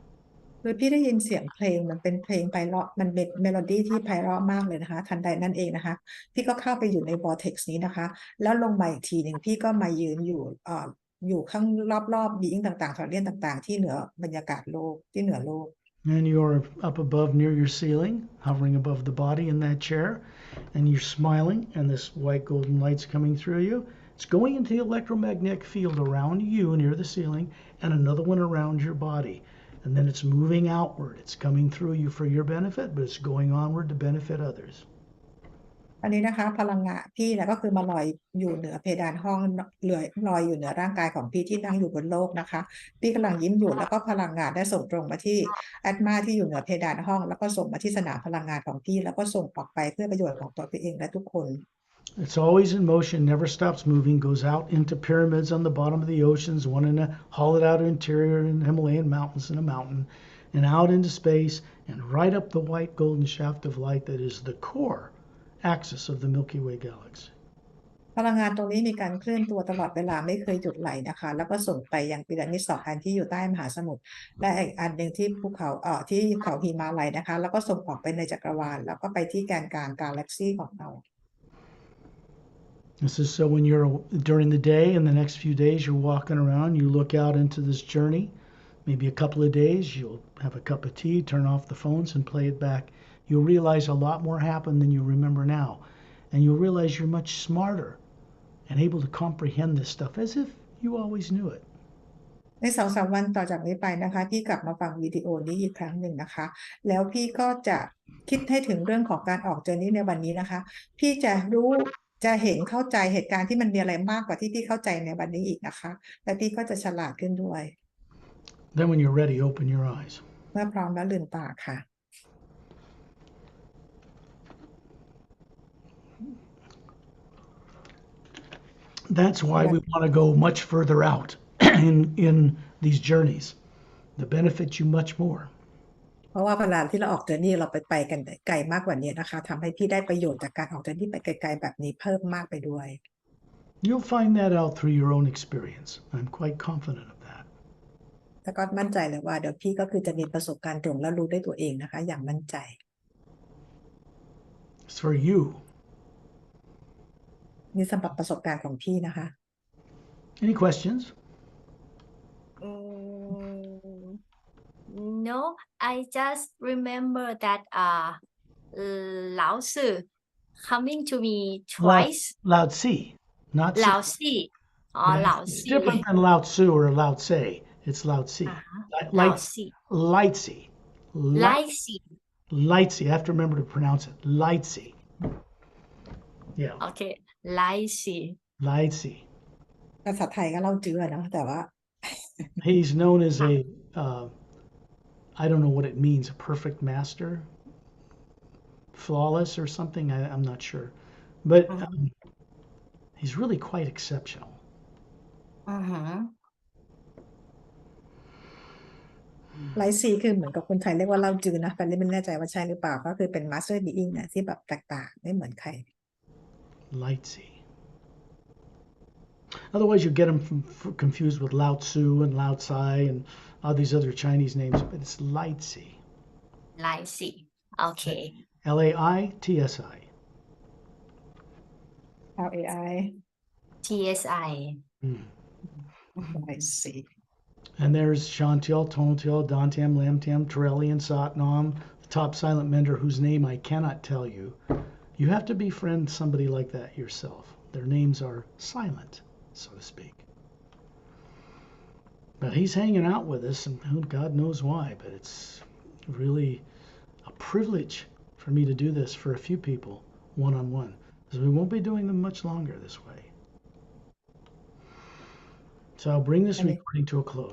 คือพี่ได้ยินเสียงเพลงมันเป็นเพลงไพเราะมันเป็นเมโลดี้ที่ไพเราะมากเลยนะคะทันใดนั่นเองนะคะพี่ก็เข้าไปอยู่ใน vortex นี้นะคะแล้วลงมาอีกทีหนึ่งพี่ก็มายืนอยู่ข้างรอบๆบีอิงต่างๆทอร์เรียนต่างๆที่เหนือบรรยากาศโลกที่เหนือโลก And you're up above near your ceiling, hovering above the body in that chair, and you're smiling, and this white golden light's coming through you. It's going into the electromagnetic field around you near the ceiling, and another one around your body. And then it's moving outward. It's coming through you for your benefit, but it's going onward to benefit others. อันนี้นะคะพลังงานพี่นะก็คือมาลอยอยู่เหนือเพดานห้องลอยอยู่เหนือร่างกายของพี่ที่นั่งอยู่บนโลกนะคะพี่กำลังยิ้มอยู่แล้วก็พลังงานได้ส่งตรงมาที่แอดมาที่อยู่เหนือเพดานห้องแล้วก็ส่งมาที่สนามพลังงานของพี่แล้วก็ส่งออกไปเพื่อประโยชน์ของตัวพี่เองและทุกคน It's always in motion, never stops moving, goes out into pyramids on the bottom of the oceans, one in a hollowed out interior in the Himalayan mountains in a mountain, and out into space and right up the white golden shaft of light that is the core axis of the Milky Way galaxy. พลังงานตรงนี้มีการเคลื่อนตัวตลอดเวลาไม่เคยหยุดไหลนะคะแล้วก็ส่งไปยังพีระมิด2 อันที่อยู่ใต้มหาสมุทรและอีกอันหนึ่งที่ภูเขาที่เขาหิมาลัยนะคะแล้วก็ส่งออกไปในจักรวาลแล้วก็ไปที่แกนกลางกาแล็กซี่ของเรา This is so when you're during the day and the next few days you're walking around, you look out into this journey, maybe a couple of days, you'll have a cup of tea, turn off the phones and play it back. You'll realize a lot more happened than you remember now. And you'll realize you're much smarter and able to comprehend this stuff as if you always knew it. ใน2-3 วันต่อจากนี้ไปนะคะพี่กลับมาฟังวิดีโอนี้อีกครั้งหนึ่งนะคะแล้วพี่ก็จะคิดให้ถึงเรื่องของการออกเจอร์นี่ในวันนี้นะคะพี่จะรู้จะเห็นเข้าใจเหตุการณ์ที่มันมีอะไรมากกว่าที่พี่เข้าใจในวันนี้อีกนะคะและพี่ก็จะฉลาดขึ้นด้วย Then when you're ready, open your eyes. เมื่อพร้อมแล้วลืมตาค่ะ That's why we want to go much further out in these journeys. They benefit you much more. เพราะว่าเวลาที่เราออกเจอร์นี่เราไปกันไกลมากกว่านี้นะคะทำให้พี่ได้ประโยชน์จากการออกเจอร์นี่ไปไกลๆแบบนี้เพิ่มมากไปด้วย You'll find that out through your own experience. I'm quite confident of that. แต่ก็มั่นใจเลยว่าเดี๋ยวพี่ก็คือจะมีประสบการณ์ตรงและรู้ด้วยตัวเองนะคะอย่างมั่นใจ It's for you. นี่สำหรับประสบการณ์ของพี่นะคะ Any questions? No, I just remember that Lao Tzu coming to me twice. Lao Tzu, not Tzu. Lao Tzu. Oh, Yes, Lao it's Tzu. different than Lao Tzu or Lao Tse. It's Lao Tzu. Lao Tzu. Lightsy. Lai Tzu. Lightsy. I have to remember to pronounce it. Lightsy. Yeah, Okay, Lai Tzu. Lightsy. ภาษาไทยก็เล่าจื้อเนาะแต่ว่า He's known as a, I don't know what it means, a perfect master, flawless or something. I'm not sure, but he's really quite exceptional. ไลฟ์ซีคือเหมือนกับคนไทยเรียกว่าเล่าจื้อนะแต่ไม่แน่ใจว่าใช่หรือเปล่าก็คือเป็น master being นะที่แบบแตกต่างไม่เหมือนใคร Lightsy. Otherwise, you get him confused with Lao Tzu and Lao Tsai and all these other Chinese names, but it's Lightsy. Lai Tzu. Okay. Laitsi. LAI TSI. ไลฟ์ซี And there's Shantiel, Tontiel, Dantiam, Lamtiam, Torellian, Satnam, the top silent mender whose name I cannot tell you. You have to befriend somebody like that yourself. Their names are silent, so to speak. But he's hanging out with us, and God knows why, but it's really a privilege for me to do this for a few people, one-on-one, because we won't be doing them much longer this way. So I'll bring this recording to a close.